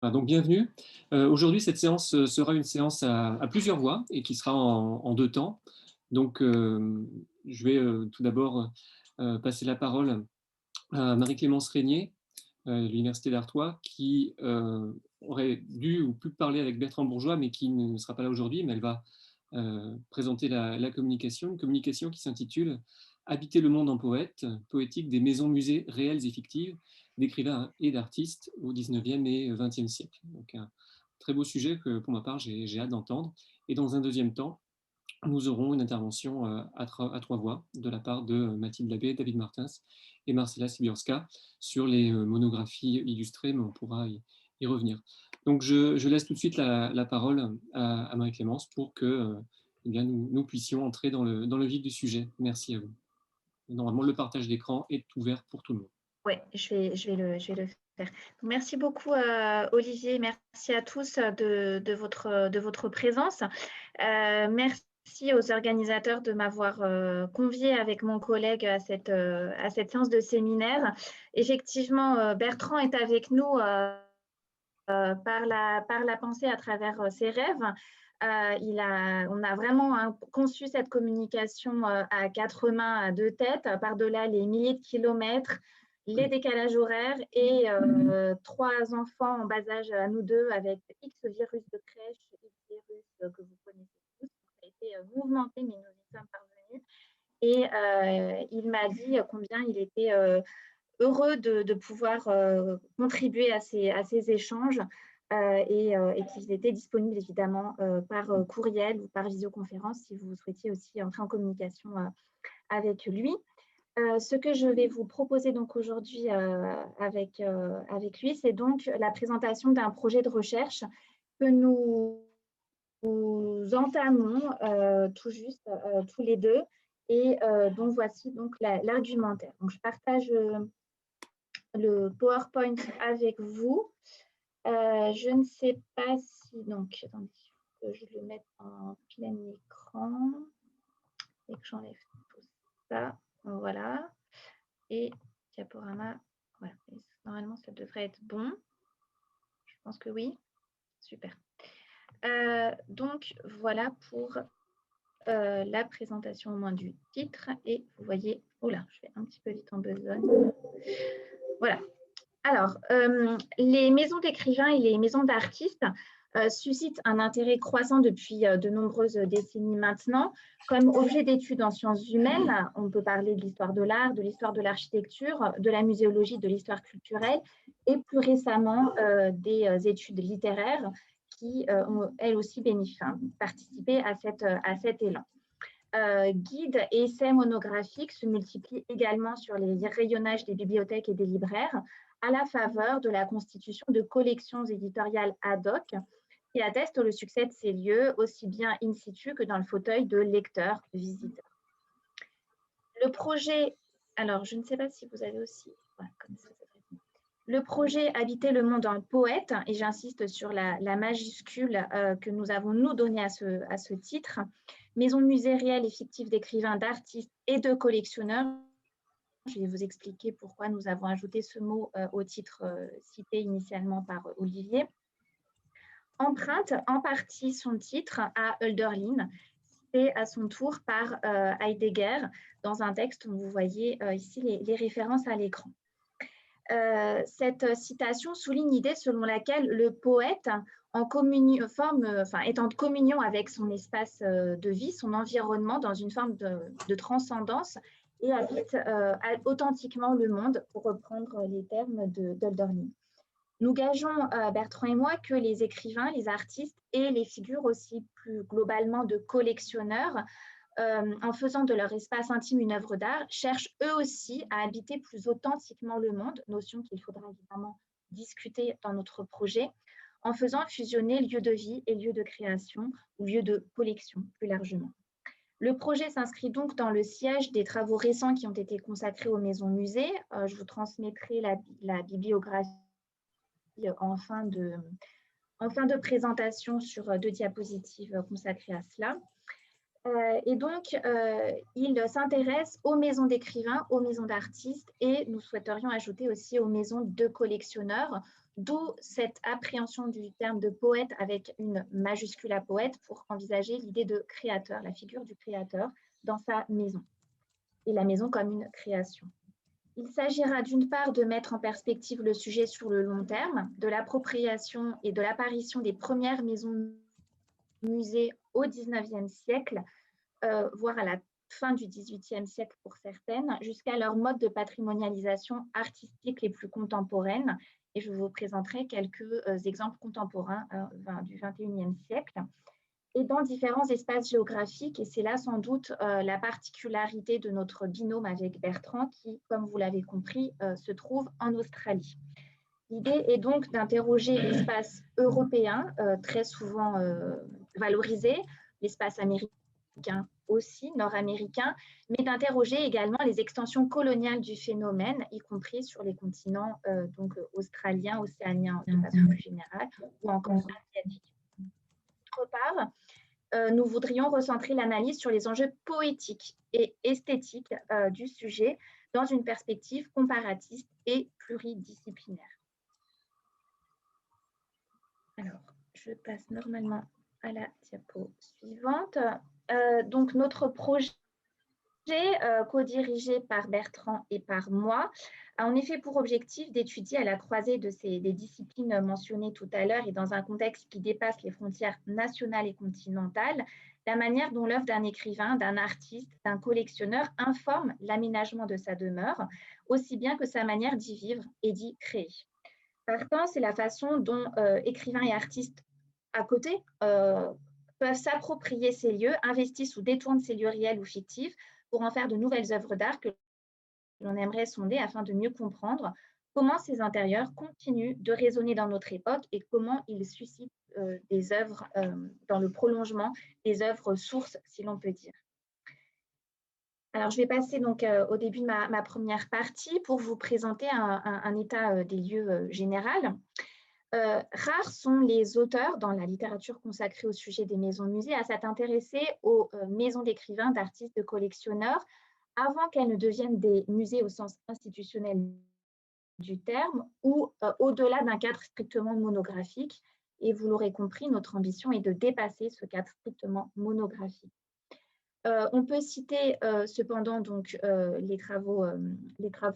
Donc bienvenue. Aujourd'hui, cette séance sera une séance à plusieurs voix et qui sera en deux temps. Donc, je vais tout d'abord passer la parole à Marie-Clémence Régnier, de l'Université d'Artois, qui aurait dû ou pu parler avec Bertrand Bourgeois, mais qui ne sera pas là aujourd'hui, mais elle va présenter la communication, une communication qui s'intitule Habiter le monde en poète, poétique des maisons-musées réelles et fictives d'écrivains et d'artistes au 19e et 20e siècle. Donc un très beau sujet que pour ma part j'ai hâte d'entendre. Et dans un deuxième temps, nous aurons une intervention à trois voix de la part de Mathilde Labbé, David Martins et Marcela Sibiorska sur les monographies illustrées, mais on pourra y revenir. Donc je laisse tout de suite la parole à Marie-Clémence pour que eh bien, nous puissions entrer dans le vif du sujet. Merci à vous. Normalement, le partage d'écran est ouvert pour tout le monde. Oui, je vais le faire. Donc, merci beaucoup, Olivier. Merci à tous de votre présence. Merci aux organisateurs de m'avoir convié avec mon collègue à cette séance de séminaire. Effectivement, Bertrand est avec nous par la pensée à travers ses rêves. On a vraiment conçu cette communication à quatre mains, à deux têtes, par-delà les milliers de kilomètres, les décalages horaires et trois enfants en bas âge à nous deux avec X virus de crèche, X virus que vous connaissez tous. Ça a été mouvementé, mais nous y sommes parvenus. Et il m'a dit combien il était heureux de pouvoir contribuer à ces échanges et qu'ils étaient disponibles évidemment par courriel ou par visioconférence si vous souhaitiez aussi entrer en communication avec lui. Ce que je vais vous proposer donc aujourd'hui avec lui, c'est donc la présentation d'un projet de recherche que nous entamons tout juste tous les deux et dont voici donc l'argumentaire. Donc je partage le PowerPoint avec vous. Je ne sais pas si, donc, attendez, je le mette en plein écran et que j'enlève tout ça. Voilà. Et diaporama, voilà. Et normalement, ça devrait être bon. Je pense que oui. Super. Donc, voilà pour la présentation au moins du titre. Et vous voyez, oh là, je fais un petit peu vite en besogne. Voilà. Alors, les maisons d'écrivains et les maisons d'artistes suscitent un intérêt croissant depuis de nombreuses décennies maintenant. Comme objet d'étude en sciences humaines, on peut parler de l'histoire de l'art, de l'histoire de l'architecture, de la muséologie, de l'histoire culturelle et plus récemment des études littéraires qui ont elles aussi participé à cet élan. Guides et essais monographiques se multiplient également sur les rayonnages des bibliothèques et des libraires à la faveur de la constitution de collections éditoriales ad hoc qui attestent le succès de ces lieux aussi bien in situ que dans le fauteuil de lecteurs, visiteurs. Le projet, alors je ne sais pas si vous avez aussi, voilà, comme ça, le projet Habiter le monde en poète, et j'insiste sur la majuscule que nous avons nous donnée à ce titre, maison musée réelle et fictive d'écrivains, d'artistes et de collectionneurs. Je vais vous expliquer pourquoi nous avons ajouté ce mot au titre cité initialement par Olivier. Emprunte en partie son titre à Hölderlin, cité à son tour par Heidegger dans un texte dont vous voyez ici les références à l'écran. Cette citation souligne l'idée selon laquelle le poète, étant en communion avec son espace de vie, son environnement, dans une forme de transcendance, et habite authentiquement le monde, pour reprendre les termes d'Hölderlin. Nous gageons, Bertrand et moi, que les écrivains, les artistes et les figures aussi plus globalement de collectionneurs, en faisant de leur espace intime une œuvre d'art, cherchent eux aussi à habiter plus authentiquement le monde, notion qu'il faudra évidemment discuter dans notre projet, en faisant fusionner lieu de vie et lieu de création, ou lieu de collection plus largement. Le projet s'inscrit donc dans le sillage des travaux récents qui ont été consacrés aux maisons-musées. Je vous transmettrai la bibliographie en fin de présentation sur 2 diapositives consacrées à cela. Et donc, il s'intéresse aux maisons d'écrivains, aux maisons d'artistes et nous souhaiterions ajouter aussi aux maisons de collectionneurs, D'où cette appréhension du terme de poète avec une majuscule à poète pour envisager l'idée de créateur, la figure du créateur dans sa maison, et la maison comme une création. Il s'agira d'une part de mettre en perspective le sujet sur le long terme, de l'appropriation et de l'apparition des premières maisons musées au XIXe siècle, voire à la fin du XVIIIe siècle pour certaines, jusqu'à leur mode de patrimonialisation artistique les plus contemporaines. Et je vous présenterai quelques exemples contemporains du XXIe siècle. Et dans différents espaces géographiques, et c'est là sans doute la particularité de notre binôme avec Bertrand, qui, comme vous l'avez compris, se trouve en Australie. L'idée est donc d'interroger l'espace européen, très souvent valorisé, l'espace américain aussi, nord-américain, mais d'interroger également les extensions coloniales du phénomène, y compris sur les continents donc australiens, océaniens de façon plus générale, ou encore asiatiques. D'autre part, nous voudrions recentrer l'analyse sur les enjeux poétiques et esthétiques du sujet dans une perspective comparatiste et pluridisciplinaire. Alors, je passe normalement à la diapo suivante. Donc, notre projet, co-dirigé par Bertrand et par moi, a en effet pour objectif d'étudier à la croisée des disciplines mentionnées tout à l'heure et dans un contexte qui dépasse les frontières nationales et continentales, la manière dont l'œuvre d'un écrivain, d'un artiste, d'un collectionneur informe l'aménagement de sa demeure, aussi bien que sa manière d'y vivre et d'y créer. Partant, c'est la façon dont écrivains et artistes à côté peuvent s'approprier ces lieux, investissent ou détournent ces lieux réels ou fictifs pour en faire de nouvelles œuvres d'art que l'on aimerait sonder afin de mieux comprendre comment ces intérieurs continuent de résonner dans notre époque et comment ils suscitent des œuvres dans le prolongement des œuvres sources, si l'on peut dire. Alors, je vais passer donc au début de ma première partie pour vous présenter un état des lieux général. Rares sont les auteurs dans la littérature consacrée au sujet des maisons-musées à s'être intéressés aux maisons d'écrivains, d'artistes, de collectionneurs, avant qu'elles ne deviennent des musées au sens institutionnel du terme ou au-delà d'un cadre strictement monographique. Et vous l'aurez compris, notre ambition est de dépasser ce cadre strictement monographique. On peut citer cependant donc, les travaux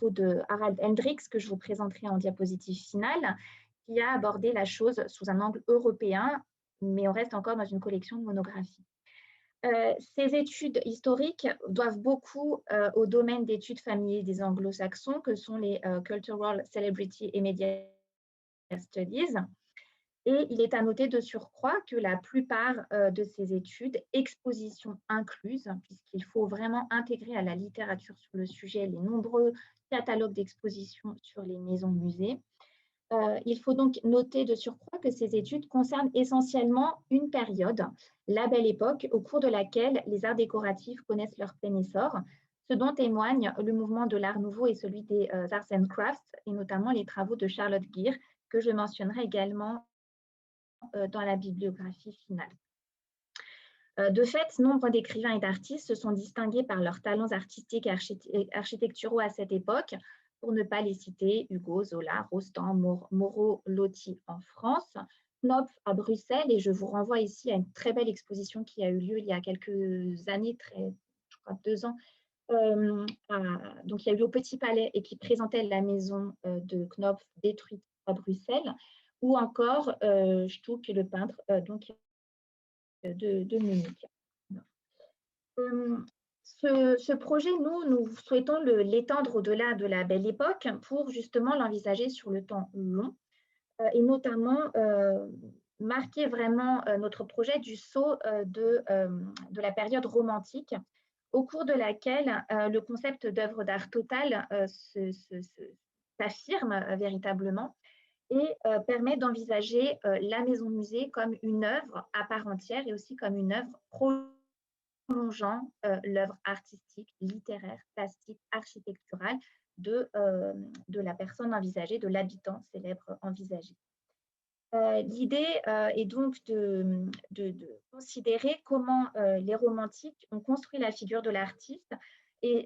de Harald Hendricks que je vous présenterai en diapositive finale, qui a abordé la chose sous un angle européen, mais on reste encore dans une collection de monographies. Ces études historiques doivent beaucoup au domaine d'études familiers des anglo-saxons, que sont les Cultural Celebrity et Media Studies. Et il est à noter de surcroît que la plupart de ces études, expositions incluses, puisqu'il faut vraiment intégrer à la littérature sur le sujet les nombreux catalogues d'expositions sur les maisons-musées, il faut donc noter de surcroît que ces études concernent essentiellement une période, la Belle Époque, au cours de laquelle les arts décoratifs connaissent leur plein essor, ce dont témoignent le mouvement de l'Art nouveau et celui des Arts and Crafts, et notamment les travaux de Charlotte Geer, que je mentionnerai également dans la bibliographie finale. De fait, nombre d'écrivains et d'artistes se sont distingués par leurs talents artistiques et architecturaux à cette époque, pour ne pas les citer, Hugo, Zola, Rostand, Moreau, Loti en France, Knopf à Bruxelles, et je vous renvoie ici à une très belle exposition qui a eu lieu il y a quelques années, je crois 2 ans, donc il y a eu au Petit Palais et qui présentait la maison de Knopf détruite à Bruxelles, ou encore Stuck, le peintre donc, de Munich. Ce projet, nous souhaitons l'étendre au-delà de la Belle Époque pour justement l'envisager sur le temps long et notamment marquer vraiment notre projet du saut de la période romantique, au cours de laquelle le concept d'œuvre d'art totale s'affirme véritablement et permet d'envisager la maison-musée comme une œuvre à part entière et aussi comme une œuvre prolongeant l'œuvre artistique, littéraire, plastique, architecturale de la personne envisagée, de l'habitant célèbre envisagé. L'idée est donc de considérer comment les romantiques ont construit la figure de l'artiste et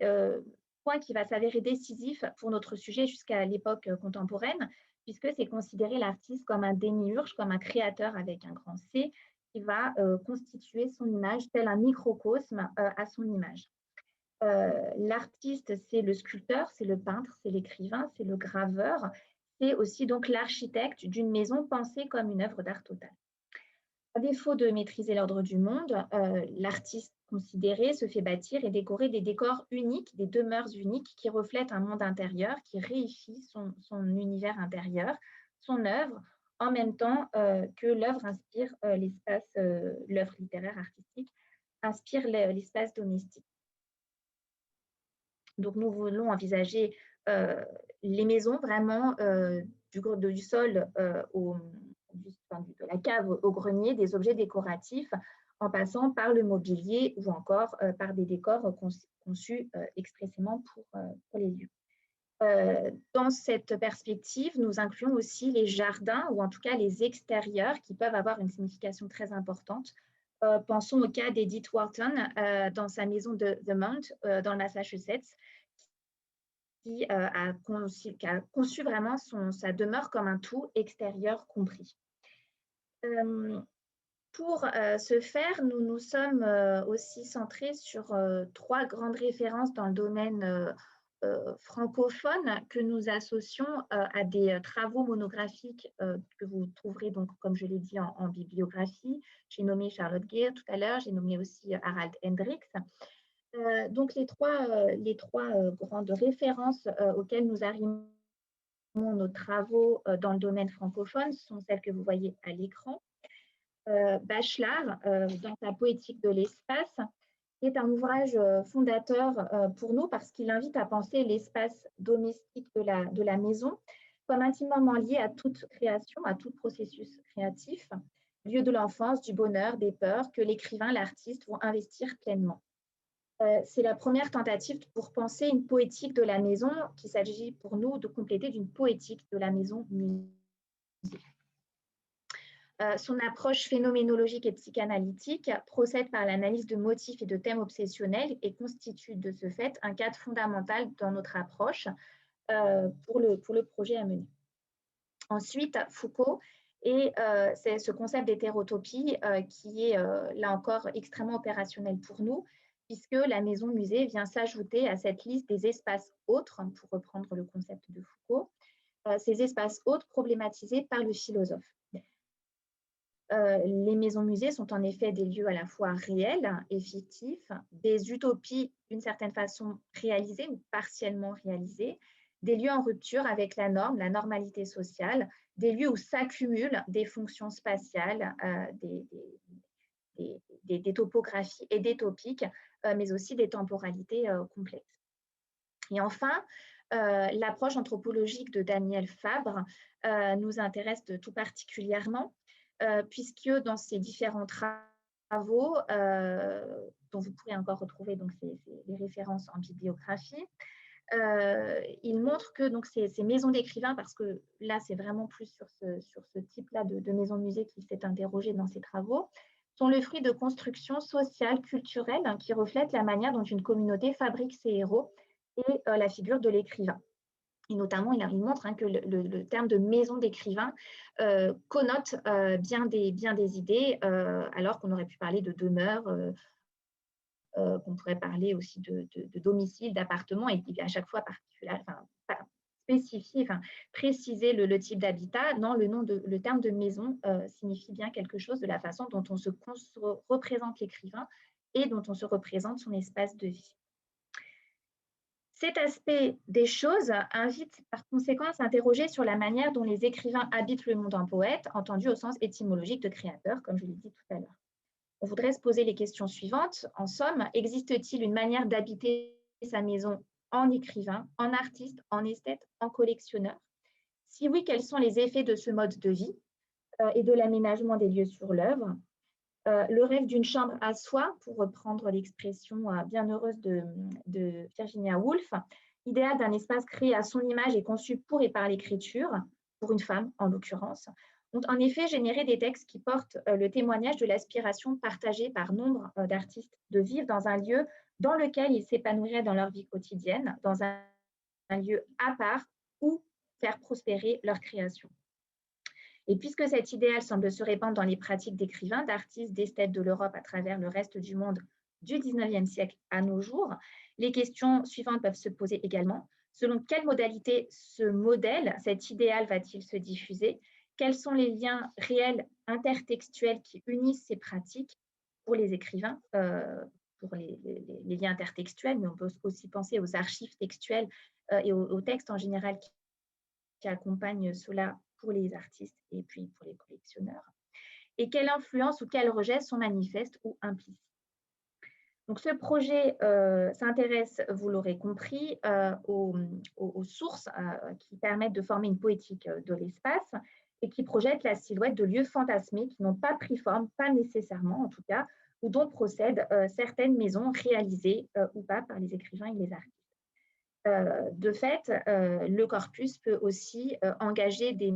point qui va s'avérer décisif pour notre sujet jusqu'à l'époque contemporaine, puisque c'est considérer l'artiste comme un démiurge, comme un créateur avec un grand C, qui va constituer son image tel un microcosme à son image. L'artiste, c'est le sculpteur, c'est le peintre, c'est l'écrivain, c'est le graveur, c'est aussi donc l'architecte d'une maison pensée comme une œuvre d'art totale. À défaut de maîtriser l'ordre du monde, l'artiste considéré se fait bâtir et décorer des décors uniques, des demeures uniques qui reflètent un monde intérieur, qui réifient son univers intérieur, son œuvre, en même temps que l'œuvre inspire l'espace, l'œuvre littéraire artistique inspire l'espace domestique. Donc, nous voulons envisager les maisons vraiment du sol de la cave au grenier, des objets décoratifs, en passant par le mobilier ou encore par des décors conçus expressément pour les lieux. Dans cette perspective, nous incluons aussi les jardins ou en tout cas les extérieurs qui peuvent avoir une signification très importante. Pensons au cas d'Edith Wharton dans sa maison de The Mount dans le Massachusetts, qui a conçu vraiment sa demeure comme un tout, extérieur compris. Pour ce faire, nous nous sommes aussi centrés sur 3 grandes références dans le domaine francophone que nous associons à des travaux monographiques que vous trouverez, donc, comme je l'ai dit, en bibliographie. J'ai nommé Charlotte Geer tout à l'heure, j'ai nommé aussi Harald Hendricks. Donc, les trois grandes références auxquelles nous arrimons nos travaux dans le domaine francophone sont celles que vous voyez à l'écran. Bachelard, dans sa poétique de l'espace, qui est un ouvrage fondateur pour nous parce qu'il invite à penser l'espace domestique de la maison comme intimement lié à toute création, à tout processus créatif, lieu de l'enfance, du bonheur, des peurs que l'écrivain, l'artiste vont investir pleinement. C'est la première tentative pour penser une poétique de la maison qu'il s'agit pour nous de compléter d'une poétique de la maison musée. Son approche phénoménologique et psychanalytique procède par l'analyse de motifs et de thèmes obsessionnels et constitue de ce fait un cadre fondamental dans notre approche pour le projet à mener. Ensuite, Foucault, et c'est ce concept d'hétérotopie qui est là encore extrêmement opérationnel pour nous, puisque la maison musée vient s'ajouter à cette liste des espaces autres, pour reprendre le concept de Foucault, ces espaces autres problématisés par le philosophe. Les maisons musées sont en effet des lieux à la fois réels et fictifs, des utopies d'une certaine façon réalisées ou partiellement réalisées, des lieux en rupture avec la norme, la normalité sociale, des lieux où s'accumulent des fonctions spatiales, des topographies et des topiques, mais aussi des temporalités complexes. Et enfin, l'approche anthropologique de Daniel Fabre nous intéresse tout particulièrement, puisque dans ces différents travaux, dont vous pourrez encore retrouver donc, les références en bibliographie, il montre que donc, ces maisons d'écrivains, parce que là c'est vraiment plus sur ce type-là de maisons musées qui s'est interrogé dans ces travaux, sont le fruit de constructions sociales, culturelles, qui reflètent la manière dont une communauté fabrique ses héros et la figure de l'écrivain. Et notamment, il montre que le terme de maison d'écrivain connote bien des idées, alors qu'on aurait pu parler de demeure, qu'on pourrait parler aussi de domicile, d'appartement, et à chaque fois spécifier, préciser le type d'habitat. Non, le terme de maison signifie bien quelque chose de la façon dont on se représente l'écrivain et dont on se représente son espace de vie. Cet aspect des choses invite par conséquent à s'interroger sur la manière dont les écrivains habitent le monde en poète, entendu au sens étymologique de créateur, comme je l'ai dit tout à l'heure. On voudrait se poser les questions suivantes. En somme, existe-t-il une manière d'habiter sa maison en écrivain, en artiste, en esthète, en collectionneur? Si oui, quels sont les effets de ce mode de vie et de l'aménagement des lieux sur l'œuvre? Le rêve d'une chambre à soi, pour reprendre l'expression bien heureuse de Virginia Woolf, idéal d'un espace créé à son image et conçu pour et par l'écriture, pour une femme en l'occurrence, ont en effet généré des textes qui portent le témoignage de l'aspiration partagée par nombre d'artistes de vivre dans un lieu dans lequel ils s'épanouiraient dans leur vie quotidienne, dans un lieu à part où faire prospérer leur création. Et puisque cet idéal semble se répandre dans les pratiques d'écrivains, d'artistes, d'esthètes de l'Europe à travers le reste du monde du 19e siècle à nos jours, les questions suivantes peuvent se poser également. Selon quelle modalité ce modèle, cet idéal va-t-il se diffuser? Quels sont les liens réels intertextuels qui unissent ces pratiques pour les écrivains, pour les liens intertextuels, mais on peut aussi penser aux archives textuelles et aux textes en général qui accompagnent cela pour les artistes et puis pour les collectionneurs. Et quelle influence ou quel rejet sont manifestes ou implicites. Donc, ce projet s'intéresse, vous l'aurez compris, aux sources qui permettent de former une poétique de l'espace et qui projettent la silhouette de lieux fantasmés qui n'ont pas pris forme, pas nécessairement en tout cas, ou dont procèdent certaines maisons réalisées ou pas par les écrivains et les artistes. De fait, le corpus peut aussi engager des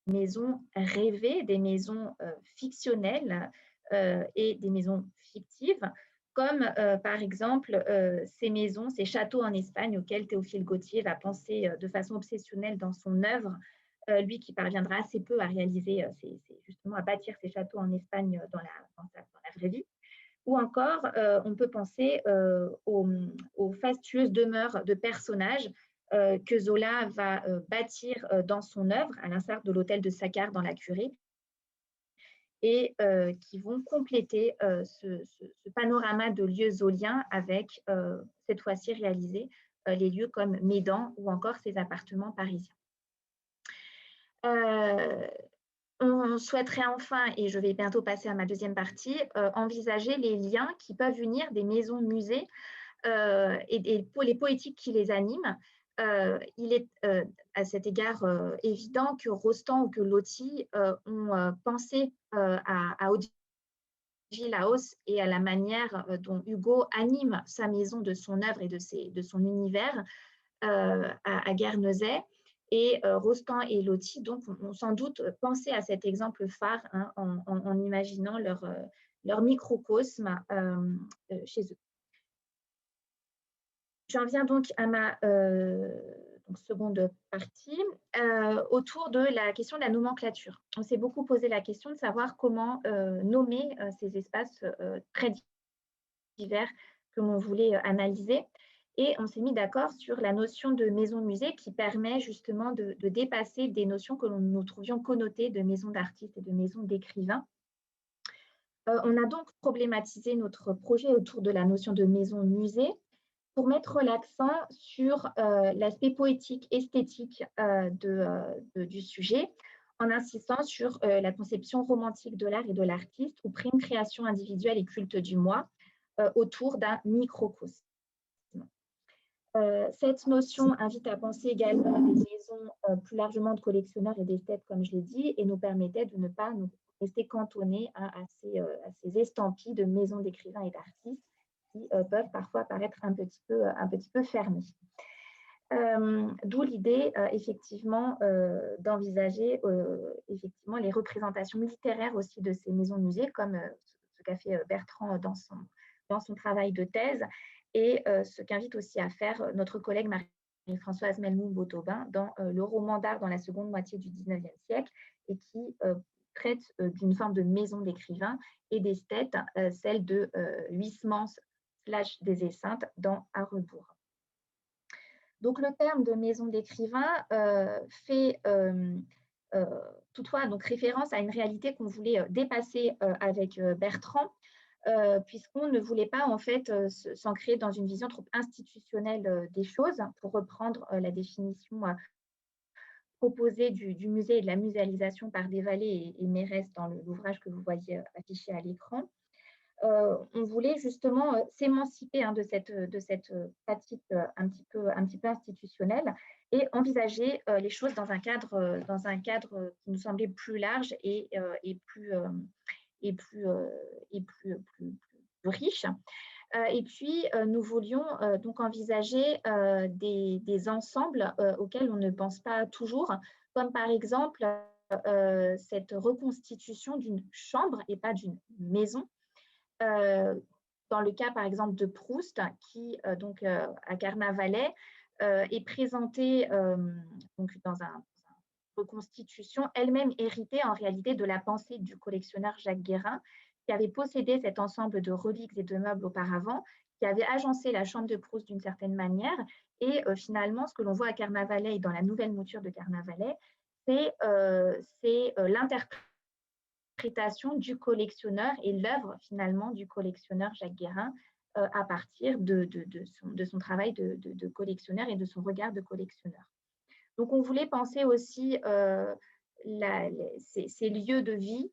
maisons rêvées, des maisons fictionnelles et des maisons fictives, comme par exemple ces maisons, ces châteaux en Espagne auxquels Théophile Gautier va penser de façon obsessionnelle dans son œuvre, lui qui parviendra assez peu à réaliser, justement à bâtir ces châteaux en Espagne dans la vraie vie. Ou encore, on peut penser aux fastueuses demeures de personnages que Zola va bâtir dans son œuvre, à l'instar de l'hôtel de Saccard dans La Curée, et qui vont compléter ce panorama de lieux zoliens avec, cette fois-ci réalisé, les lieux comme Médan ou encore ses appartements parisiens. On souhaiterait enfin, et je vais bientôt passer à ma deuxième partie, envisager les liens qui peuvent unir des maisons-musées et les poétiques qui les animent. Il est à cet égard évident que Rostand ou que Loti ont pensé à Odile Laos et à la manière dont Hugo anime sa maison de son œuvre et de son univers à Guernesey. Et Rostand et Loti donc, ont sans doute pensé à cet exemple phare hein, en imaginant leur microcosme chez eux. J'en viens donc à ma seconde partie, autour de la question de la nomenclature. On s'est beaucoup posé la question de savoir comment nommer ces espaces très divers que l'on voulait analyser. Et on s'est mis d'accord sur la notion de maison-musée qui permet justement de dépasser des notions que nous trouvions connotées de maison d'artistes et de maison d'écrivains. On a donc problématisé notre projet autour de la notion de maison-musée pour mettre l'accent sur l'aspect poétique, esthétique du sujet, en insistant sur la conception romantique de l'art et de l'artiste, ou prime création individuelle et culte du moi, autour d'un microcosme. Cette notion invite à penser également des maisons plus largement de collectionneurs et d'esthètes, comme je l'ai dit, et nous permettait de ne pas nous rester cantonnés à ces estampilles de maisons d'écrivains et d'artistes qui peuvent parfois paraître un petit peu fermées. D'où l'idée effectivement d'envisager effectivement les représentations littéraires aussi de ces maisons-musées, comme ce qu'a fait Bertrand dans son travail de thèse, et ce qu'invite aussi à faire notre collègue Marie-Françoise Melmoud-Bottobin dans le roman d'art dans la seconde moitié du 19e siècle, et qui traite d'une forme de maison d'écrivain et d'esthète, celle de Huysmans / des Esseintes dans À rebours. Donc le terme de maison d'écrivain fait toutefois donc référence à une réalité qu'on voulait dépasser avec Bertrand, puisqu'on ne voulait pas en fait s'ancrer dans une vision trop institutionnelle des choses, pour reprendre la définition proposée du musée et de la muséalisation par Desvallées et Mérès dans l'ouvrage que vous voyez affiché à l'écran. On voulait justement s'émanciper de cette pratique un petit peu institutionnelle et envisager les choses dans un cadre qui nous semblait plus large et plus riche. Et puis, nous voulions donc envisager des ensembles auxquels on ne pense pas toujours, comme par exemple cette reconstitution d'une chambre et pas d'une maison. Dans le cas, par exemple, de Proust, qui, à Carnavalet, est présentée donc dans une reconstitution, elle-même héritée en réalité de la pensée du collectionneur Jacques Guérin, qui avait possédé cet ensemble de reliques et de meubles auparavant, qui avait agencé la chambre de Proust d'une certaine manière. Et finalement, ce que l'on voit à Carnavalet et dans la nouvelle mouture de Carnavalet, c'est l'interprétation du collectionneur et l'œuvre finalement du collectionneur Jacques Guérin à partir de son travail de collectionneur et de son regard de collectionneur. Donc, on voulait penser aussi ces lieux de vie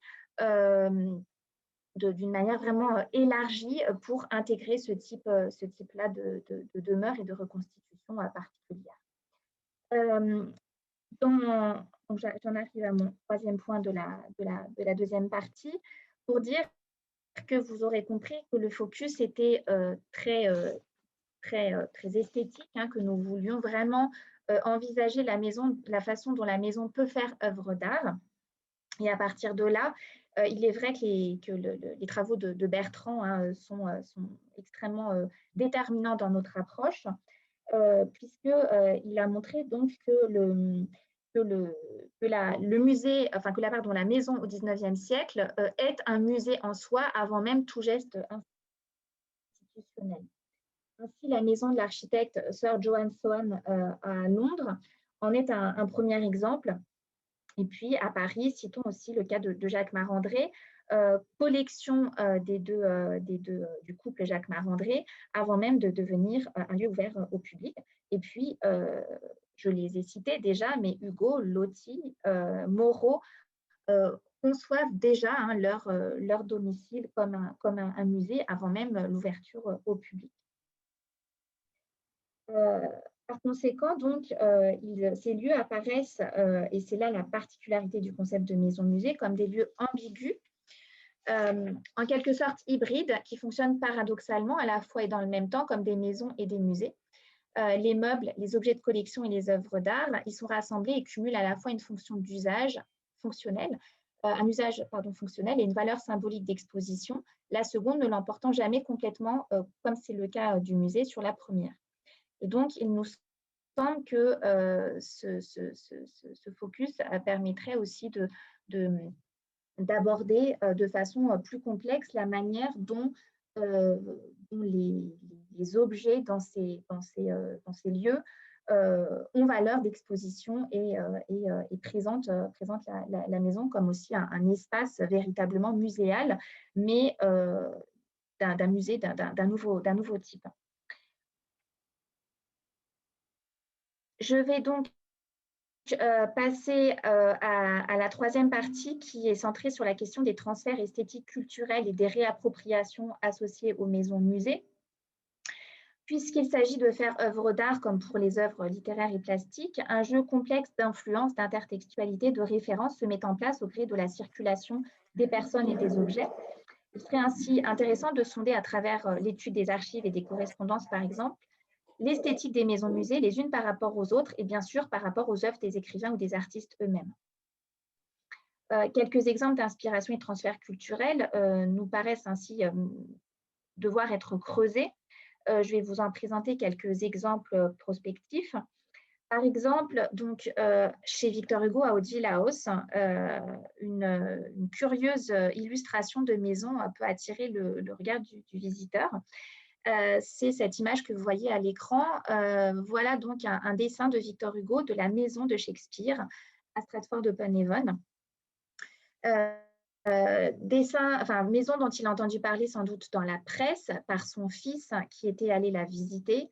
d'une manière vraiment élargie pour intégrer ce type-là de demeure et de reconstitution particulière. J'en arrive à mon troisième point de la deuxième partie pour dire que vous aurez compris que le focus était très esthétique, hein, que nous voulions vraiment envisager la façon dont la maison peut faire œuvre d'art. Et à partir de là, il est vrai que les travaux de Bertrand hein, sont extrêmement déterminants dans notre approche, puisqu'il a montré donc que le musée, enfin que la maison au XIXe siècle est un musée en soi avant même tout geste institutionnel. Ainsi, la maison de l'architecte Sir Johan Soane à Londres en est un premier exemple. Et puis à Paris, citons aussi le cas de Jacques Marandré, collection du couple Jacques Marandré, avant même de devenir un lieu ouvert au public. Et puis, je les ai cités déjà, mais Hugo, Loti, Moreau conçoivent déjà hein, leur domicile comme un musée avant même l'ouverture au public. Par conséquent, donc, ces lieux apparaissent, et c'est là la particularité du concept de maison-musée, comme des lieux ambigus, en quelque sorte hybrides, qui fonctionnent paradoxalement à la fois et dans le même temps comme des maisons et des musées. Les meubles, les objets de collection et les œuvres d'art, ils sont rassemblés et cumulent à la fois une fonction d'usage fonctionnel, un usage fonctionnel et une valeur symbolique d'exposition, la seconde ne l'emportant jamais complètement, comme c'est le cas du musée, sur la première. Et donc, il nous semble que ce focus permettrait aussi d'aborder de façon plus complexe la manière dont les objets dans ces lieux ont valeur d'exposition et présentent la maison comme aussi un espace véritablement muséal, mais d'un musée d'un nouveau type. Je vais donc passer à la troisième partie qui est centrée sur la question des transferts esthétiques culturels et des réappropriations associées aux maisons-musées. Puisqu'il s'agit de faire œuvre d'art comme pour les œuvres littéraires et plastiques, un jeu complexe d'influence, d'intertextualité, de référence se met en place au gré de la circulation des personnes et des objets. Il serait ainsi intéressant de sonder à travers l'étude des archives et des correspondances, par exemple, l'esthétique des maisons-musées les unes par rapport aux autres et bien sûr par rapport aux œuvres des écrivains ou des artistes eux-mêmes. Quelques exemples d'inspiration et de transfert culturel nous paraissent ainsi devoir être creusés. Je vais vous en présenter quelques exemples prospectifs. Par exemple, donc, chez Victor Hugo à Haute-Ville-House, une curieuse illustration de maison peut attirer le regard du visiteur. C'est cette image que vous voyez à l'écran. Voilà donc un dessin de Victor Hugo de la maison de Shakespeare à Stratford-upon-Avon. Maison dont il a entendu parler sans doute dans la presse par son fils qui était allé la visiter,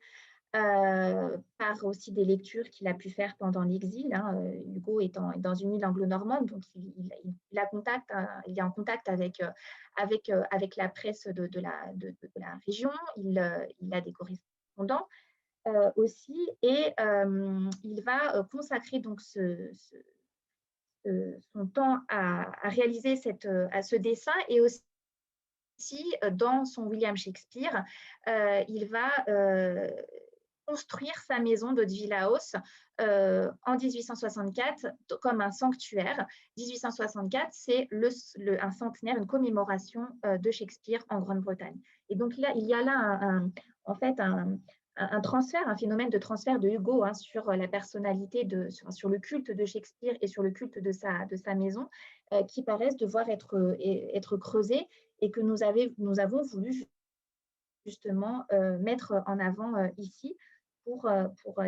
par aussi des lectures qu'il a pu faire pendant l'exil. Hein. Hugo est dans une île anglo-normande, donc il est en contact avec la presse de la région. Il a des correspondants aussi, et il va consacrer donc son temps à réaliser ce dessin, et aussi dans son William Shakespeare, il va construire sa maison d'Haute-Ville-House en 1864 comme un sanctuaire. 1864, c'est un centenaire, une commémoration de Shakespeare en Grande-Bretagne. Et donc là, il y a là en fait un transfert, un phénomène de transfert de Hugo sur la personnalité, sur le culte de Shakespeare et sur le culte de sa maison, qui paraissent devoir être creusés et que nous avons voulu justement mettre en avant ici pour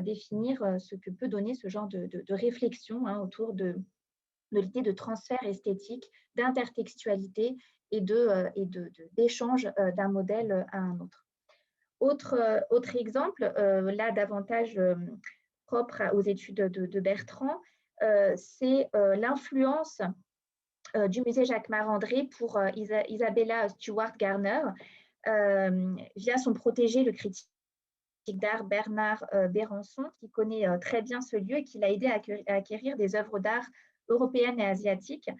définir ce que peut donner ce genre de réflexion autour de l'idée de transfert esthétique, d'intertextualité et d'échange d'un modèle à un autre. Autre exemple, là davantage propre aux études de Bertrand, c'est l'influence du musée Jacques Marandré pour Isabella Stewart Garner via son protégé, le critique d'art Bernard Bérançon, qui connaît très bien ce lieu et qui l'a aidé à acquérir des œuvres d'art européennes et asiatiques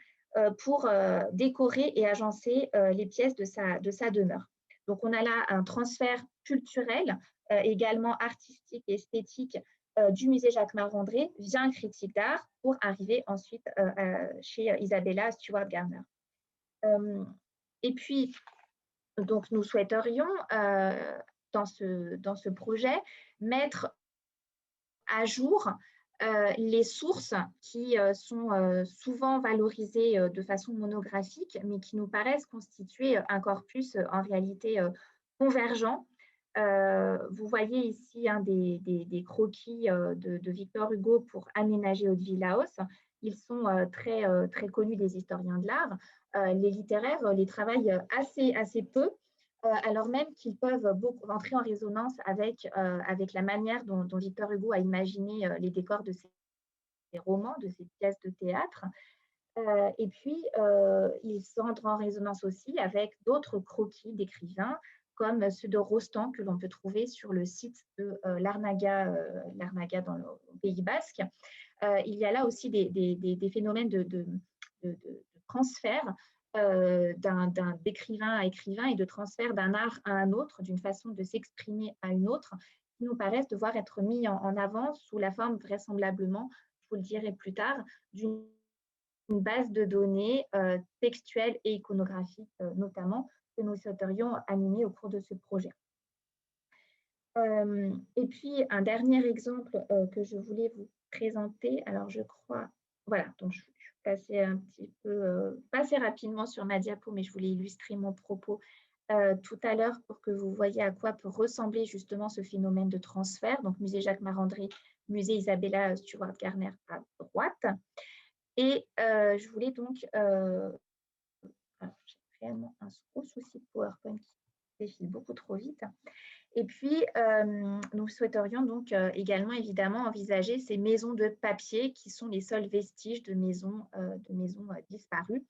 pour décorer et agencer les pièces de sa demeure. Donc, on a là un transfert culturel, également artistique et esthétique du musée Jacques Marandré via un critique d'art pour arriver ensuite chez Isabella Stewart Garner. Et puis, donc, nous souhaiterions, dans ce projet, mettre à jour les sources qui sont souvent valorisées de façon monographique, mais qui nous paraissent constituer un corpus en réalité convergent. Vous voyez ici des croquis de Victor Hugo pour aménager Haute-Villaos. Ils sont très connus des historiens de l'art. Les littéraires les travaillent assez peu, alors même qu'ils peuvent beaucoup entrer en résonance avec la manière dont Victor Hugo a imaginé les décors de ses romans, de ses pièces de théâtre. Et puis, ils entrent en résonance aussi avec d'autres croquis d'écrivains, comme ceux de Rostand que l'on peut trouver sur le site de Larnaga dans le Pays Basque. Il y a là aussi des phénomènes de transfert d'écrivain à écrivain et de transfert d'un art à un autre, d'une façon de s'exprimer à une autre, qui nous paraissent devoir être mis en avant sous la forme vraisemblablement, je vous le dirai plus tard, d'une base de données textuelles et iconographiques notamment, que nous souhaiterions animer au cours de ce projet. Et puis, un dernier exemple que je voulais vous présenter, alors je crois, voilà, donc je suis passée un petit peu, passée rapidement sur ma diapo, mais je voulais illustrer mon propos tout à l'heure pour que vous voyez à quoi peut ressembler justement ce phénomène de transfert. Donc, musée Jacques Marandré, musée Isabella Stewart Garner à droite. Et je voulais donc, j'ai réellement un gros souci de PowerPoint qui défile beaucoup trop vite. Et puis, nous souhaiterions donc également évidemment envisager ces maisons de papier qui sont les seuls vestiges de maisons disparues,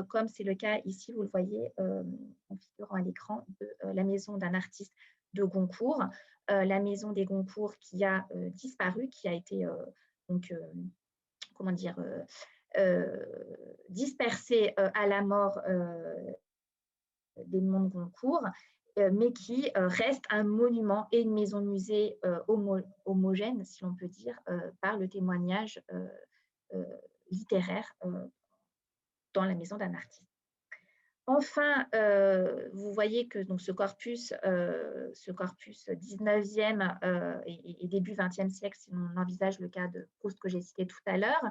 comme c'est le cas ici, vous le voyez en figurant à l'écran, de la maison d'un artiste de Goncourt, la maison des Goncourt qui a disparu, qui a été donc, comment dire, dispersée à la mort d'Edmond de Goncourt, mais qui reste un monument et une maison musée homogène, si l'on peut dire, par le témoignage littéraire dans la maison d'un artiste. Enfin, vous voyez que donc, ce corpus 19e et début 20e siècle, si on envisage le cas de Proust que j'ai cité tout à l'heure,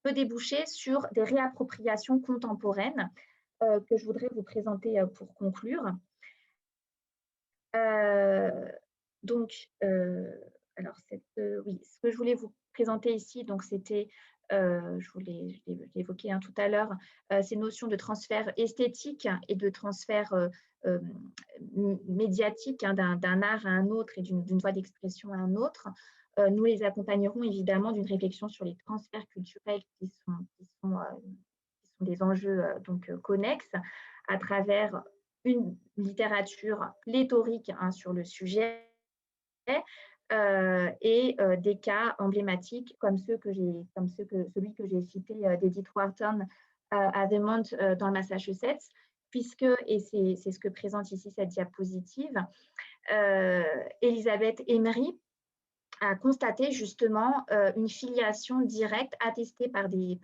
peut déboucher sur des réappropriations contemporaines que je voudrais vous présenter pour conclure. Donc, alors, oui, ce que je voulais vous présenter ici, donc c'était, je l'ai évoqué tout à l'heure, ces notions de transfert esthétique et de transfert médiatique d'un art à un autre et d'une voie d'expression à un autre. Nous les accompagnerons évidemment d'une réflexion sur les transferts culturels qui sont des enjeux donc connexes à travers une littérature pléthorique sur le sujet et des cas emblématiques comme celui que j'ai cité d'Edith Wharton à Vermont dans le Massachusetts, puisque, et c'est ce que présente ici cette diapositive, Elisabeth Emery a constaté justement une filiation directe attestée par des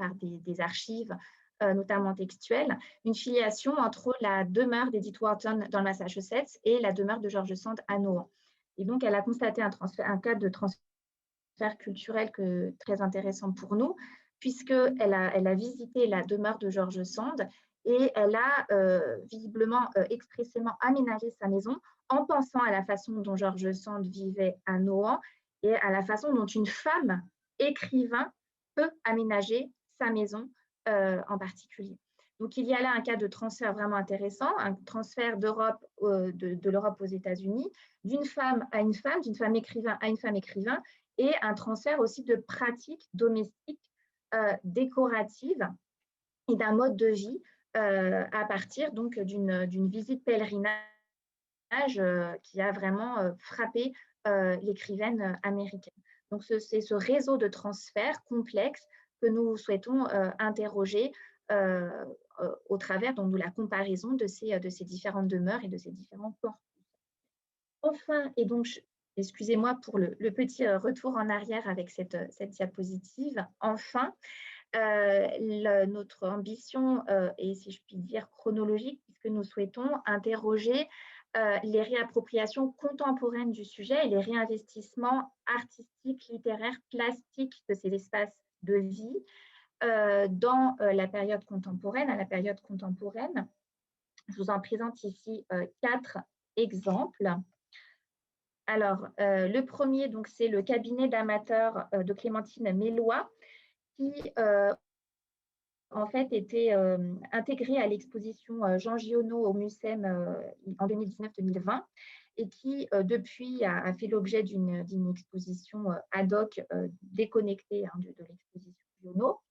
archives notamment textuelles, une filiation entre la demeure d'Edith Wharton dans le Massachusetts et la demeure de George Sand à Nohant. Et donc, elle a constaté un cas de transfert culturel très intéressant pour nous, elle a visité la demeure de George Sand et elle a visiblement expressément aménagé sa maison en pensant à la façon dont George Sand vivait à Nohant et à la façon dont une femme écrivain peut aménager sa maison en particulier. Donc, il y a là un cas de transfert vraiment intéressant, un transfert d'Europe, de l'Europe aux États-Unis, d'une femme à une femme, d'une femme écrivain à une femme écrivain, et un transfert aussi de pratiques domestiques décoratives et d'un mode de vie à partir donc d'une visite pèlerinage qui a vraiment frappé l'écrivaine américaine. Donc, c'est ce réseau de transferts complexe que nous souhaitons interroger au travers donc, de la comparaison de ces différentes demeures et de ces différents corps. Enfin, et donc, excusez-moi pour le petit retour en arrière avec cette diapositive. Enfin, notre ambition est, si je puis dire, chronologique, puisque nous souhaitons interroger les réappropriations contemporaines du sujet et les réinvestissements artistiques, littéraires, plastiques de ces espaces de vie dans la période contemporaine, à la période contemporaine. Je vous en présente ici 4 exemples. Alors, le premier, c'est le cabinet d'amateurs de Clémentine Mélois, qui en fait était intégré à l'exposition Jean Giono au Mucem en 2019-2020 et qui, depuis, a fait l'objet d'une exposition ad hoc déconnectée de l'exposition Giono.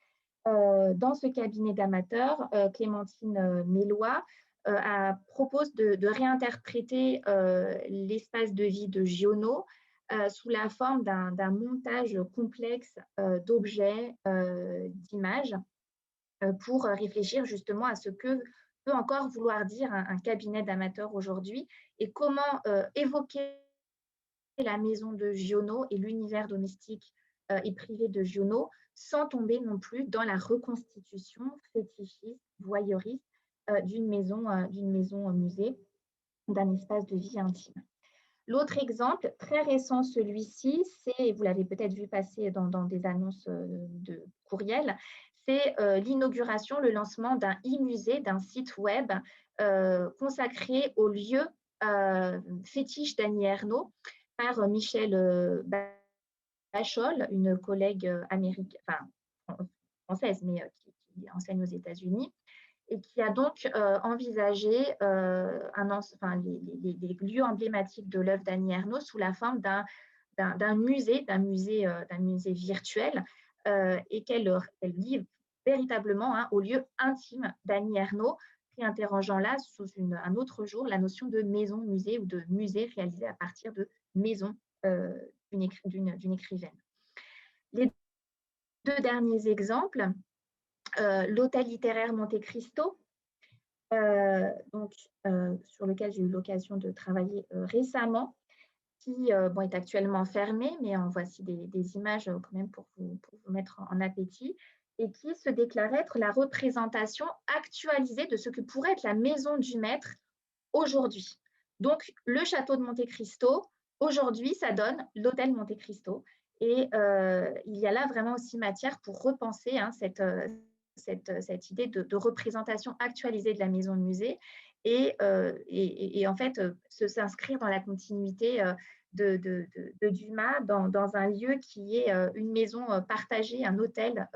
Dans ce cabinet d'amateurs, Clémentine Mélois propose de réinterpréter l'espace de vie de Giono sous la forme d'un montage complexe d'objets, d'images, pour réfléchir justement à ce que peut encore vouloir dire un cabinet d'amateurs aujourd'hui et comment évoquer la maison de Giono et l'univers domestique et privé de Giono sans tomber non plus dans la reconstitution fétichiste, voyeuriste d'une maison musée, d'un espace de vie intime. L'autre exemple, très récent celui-ci, c'est, vous l'avez peut-être vu passer dans des annonces de courriel, c'est l'inauguration, le lancement d'un e-musée, d'un site web consacré au lieu fétiche d'Annie Ernaux par Michelle Bachol, une collègue américaine, enfin française, mais qui enseigne aux États-Unis, et qui a donc envisagé les lieux emblématiques de l'œuvre d'Annie Ernaux sous la forme d'un musée virtuel et qu'elle livre véritablement au lieu intime d'Annie Ernaux, réinterrogeant là sous un autre jour la notion de maison-musée ou de musée réalisé à partir de maison d'une écrivaine. Les 2 derniers exemples, l'hôtel littéraire Monte Cristo, sur lequel j'ai eu l'occasion de travailler récemment, qui est actuellement fermé, mais en voici des images quand même pour vous mettre en appétit, et qui se déclare être la représentation actualisée de ce que pourrait être la maison du maître aujourd'hui. Donc, le château de Monte Cristo, aujourd'hui, ça donne l'hôtel Monte Cristo. Et il y a là vraiment aussi matière pour repenser cette idée de représentation actualisée de la maison de musée et en fait s'inscrire dans la continuité de Dumas dans un lieu qui est une maison partagée, un hôtel,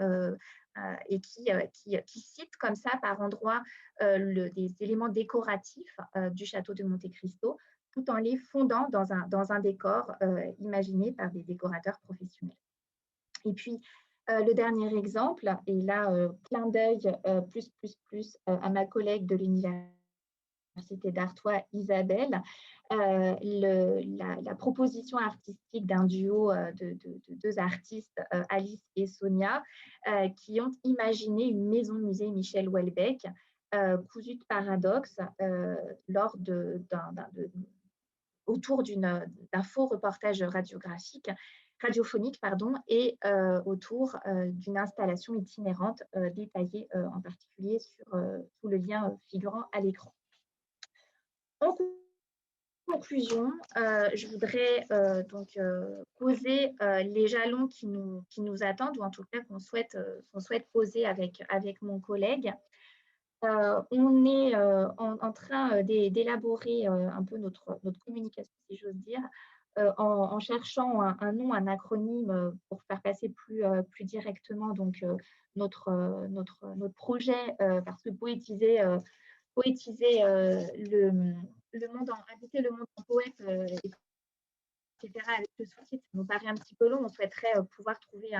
et qui cite comme ça par endroits des éléments décoratifs du château de Monte Cristo, tout en les fondant dans un décor imaginé par des décorateurs professionnels. Et puis, le dernier exemple, et là, clin d'œil à ma collègue de l'Université d'Artois, Isabelle, la proposition artistique d'un duo de 2 artistes, Alice et Sonia, qui ont imaginé une maison-musée Michel Houellebecq, cousue de paradoxes, autour d'un faux reportage radiophonique, et autour d'une installation itinérante détaillée en particulier sous le lien figurant à l'écran. En conclusion, je voudrais donc poser les jalons qui nous attendent, ou en tout cas qu'on souhaite poser avec mon collègue. On est en train d'élaborer un peu notre communication, si j'ose dire, en cherchant un nom, un acronyme pour faire passer plus directement donc, notre projet, parce que poétiser le monde, habiter le monde en poète, etc., avec le sous-titre, ça nous paraît un petit peu long. On souhaiterait pouvoir trouver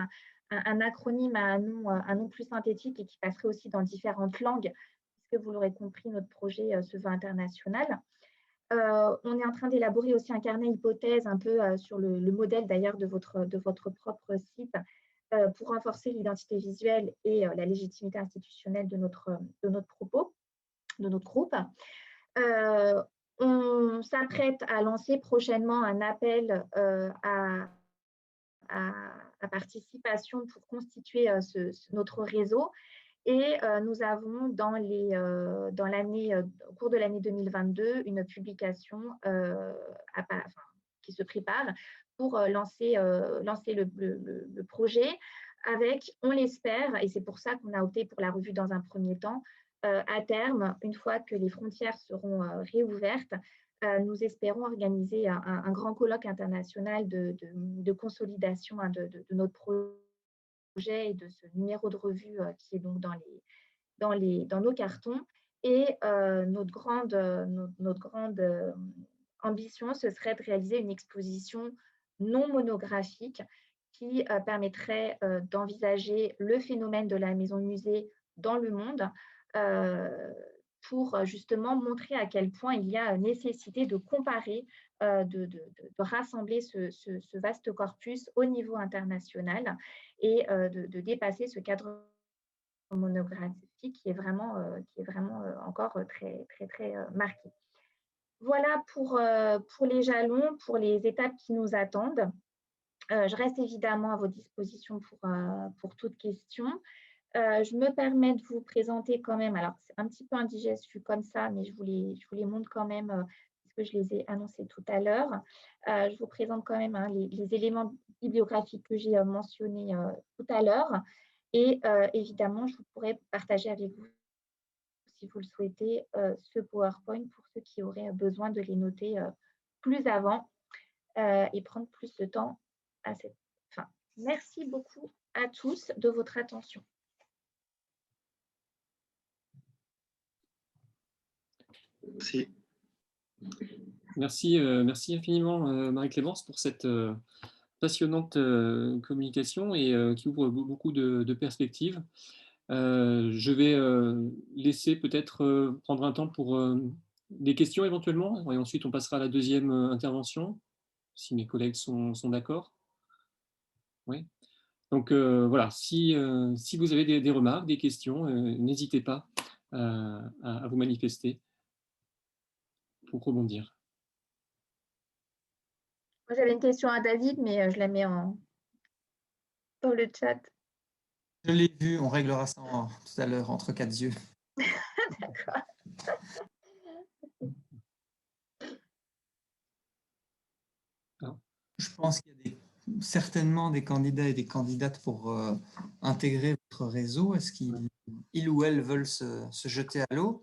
un acronyme, un nom plus synthétique et qui passerait aussi dans différentes langues, puisque vous l'aurez compris, notre projet se veut international. On est en train d'élaborer aussi un carnet hypothèse un peu sur le modèle d'ailleurs de votre propre site, pour renforcer l'identité visuelle et la légitimité institutionnelle de notre propos, de notre groupe. On s'apprête à lancer prochainement un appel à participation pour constituer notre réseau. Et nous avons au cours de l'année 2022 une publication qui se prépare pour lancer le projet avec, on l'espère, et c'est pour ça qu'on a opté pour la revue dans un premier temps, à terme, une fois que les frontières seront réouvertes, nous espérons organiser un grand colloque international de consolidation de notre projet et de ce numéro de revue qui est donc dans nos cartons. Et notre grande ambition, ce serait de réaliser une exposition non monographique qui permettrait d'envisager le phénomène de la maison-musée dans le monde, pour justement montrer à quel point il y a nécessité de comparer, de rassembler ce vaste corpus au niveau international et de dépasser ce cadre monographique qui est vraiment encore très, très, très marqué. Voilà pour les jalons, pour les étapes qui nous attendent. Je reste évidemment à vos dispositions pour toute question. Je me permets de vous présenter quand même, alors c'est un petit peu indigeste vu comme ça, mais je vous les montre quand même, puisque je les ai annoncés tout à l'heure. Je vous présente quand même les éléments bibliographiques que j'ai mentionnés tout à l'heure. Et évidemment, je pourrais partager avec vous, si vous le souhaitez, ce PowerPoint pour ceux qui auraient besoin de les noter plus avant et prendre plus de temps à cette fin. Merci beaucoup à tous de votre attention. Merci. Merci infiniment, Marie-Clémence, pour cette passionnante communication et qui ouvre beaucoup de perspectives. Je vais laisser peut-être prendre un temps pour des questions éventuellement, et ensuite on passera à la deuxième intervention, si mes collègues sont d'accord. Oui. Donc voilà, si vous avez des remarques, des questions, n'hésitez pas à vous manifester pour rebondir. Moi, j'avais une question à David, mais je la mets dans le chat. Je l'ai vu, on réglera ça tout à l'heure entre quatre yeux. D'accord. Je pense qu'il y a certainement des candidats et des candidates pour intégrer votre réseau. Est-ce qu'ils ou elles veulent se jeter à l'eau?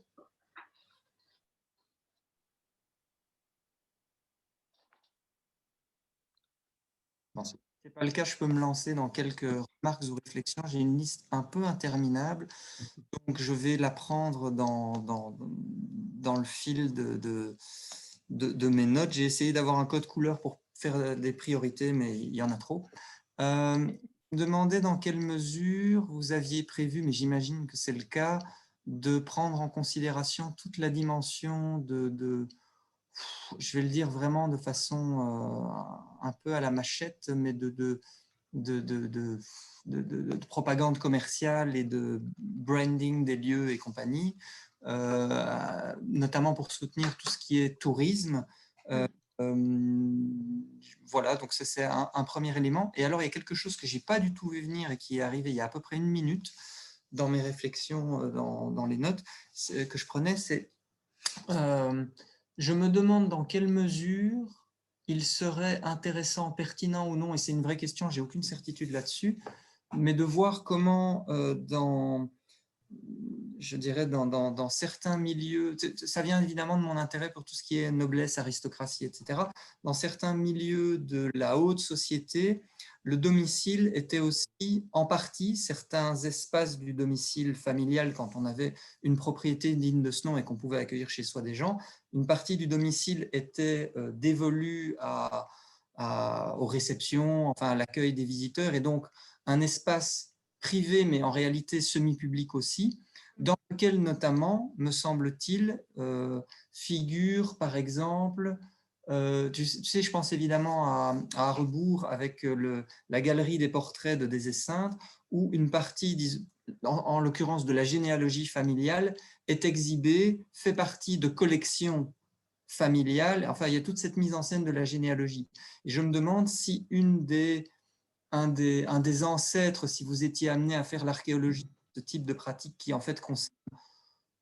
Bon, si ce n'est pas le cas, je peux me lancer dans quelques remarques ou réflexions. J'ai une liste un peu interminable, donc je vais la prendre dans le fil de mes notes. J'ai essayé d'avoir un code couleur pour faire des priorités, mais il y en a trop. Demandez dans quelle mesure vous aviez prévu, mais j'imagine que c'est le cas, de prendre en considération toute la dimension je vais le dire vraiment de façon un peu à la machette, mais de propagande commerciale et de branding des lieux et compagnie, notamment pour soutenir tout ce qui est tourisme. Voilà, donc c'est un premier élément. Et alors, il y a quelque chose que je n'ai pas du tout vu venir et qui est arrivé il y a à peu près 1 minute dans mes réflexions, dans les notes que je prenais, c'est Je me demande dans quelle mesure il serait intéressant, pertinent ou non, et c'est une vraie question, j'ai aucune certitude là-dessus, mais de voir comment je dirais dans certains milieux, ça vient évidemment de mon intérêt pour tout ce qui est noblesse, aristocratie, etc. Dans certains milieux de la haute société, le domicile était aussi en partie certains espaces du domicile familial quand on avait une propriété digne de ce nom et qu'on pouvait accueillir chez soi des gens. Une partie du domicile était dévolue aux réceptions, enfin à l'accueil des visiteurs, et donc un espace privé, mais en réalité semi-public aussi, dans lequel notamment, me semble-t-il, figure par exemple, tu sais, je pense évidemment à Rebours avec la galerie des portraits de Des Esseintes, où une partie, en l'occurrence de la généalogie familiale, est exhibée, fait partie de collections familiales. Enfin, il y a toute cette mise en scène de la généalogie. Et je me demande si un des ancêtres, si vous étiez amené à faire l'archéologie, ce type de pratique qui en fait concerne,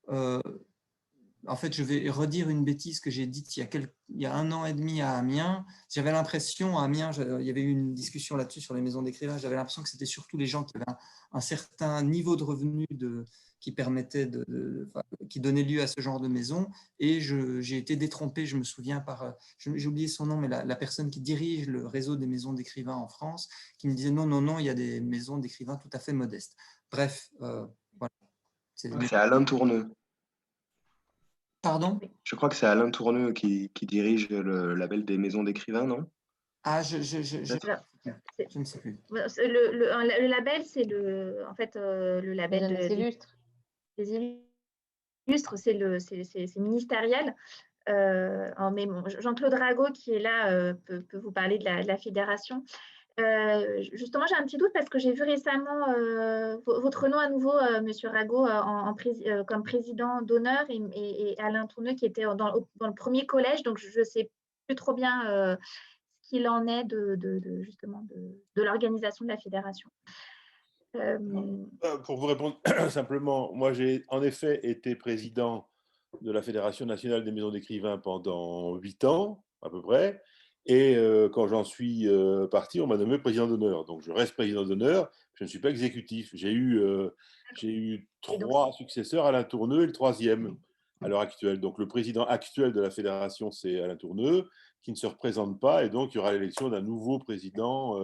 en fait je vais redire une bêtise que j'ai dite il y a 1 an et demi à Amiens. J'avais l'impression, à Amiens, il y avait eu une discussion là-dessus sur les maisons d'écrivains, j'avais l'impression que c'était surtout les gens qui avaient un certain niveau de revenu qui permettait qui donnait lieu à ce genre de maison. Et j'ai été détrompé, je me souviens, j'ai oublié son nom, mais la personne qui dirige le réseau des maisons d'écrivains en France, qui me disait non, non, non, il y a des maisons d'écrivains tout à fait modestes. Bref, voilà. C'est Alain Tourneux. Pardon? Je crois que c'est Alain Tourneux qui dirige le label des maisons d'écrivains, non? Ah, Peut-être. Alors, je ne sais plus. le label, c'est en fait, le label Jeunesse illustre. des illustres, c'est ministériel. Mais bon, Jean-Claude Rago, qui est là, peut vous parler de la fédération. Justement, j'ai un petit doute parce que j'ai vu récemment votre nom à nouveau, Monsieur Rago, comme président d'honneur, et Alain Tourneux qui était dans le premier collège. Donc, je ne sais plus trop bien ce qu'il en est justement de l'organisation de la fédération. Pour vous répondre simplement, moi j'ai en effet été président de la Fédération nationale des maisons d'écrivains pendant 8 ans à peu près, et quand j'en suis parti, on m'a nommé président d'honneur. Donc je reste président d'honneur, je ne suis pas exécutif. J'ai eu 3 successeurs, Alain Tourneux est le 3e à l'heure actuelle. Donc le président actuel de la fédération, c'est Alain Tourneux, qui ne se représente pas, et donc il y aura l'élection d'un nouveau président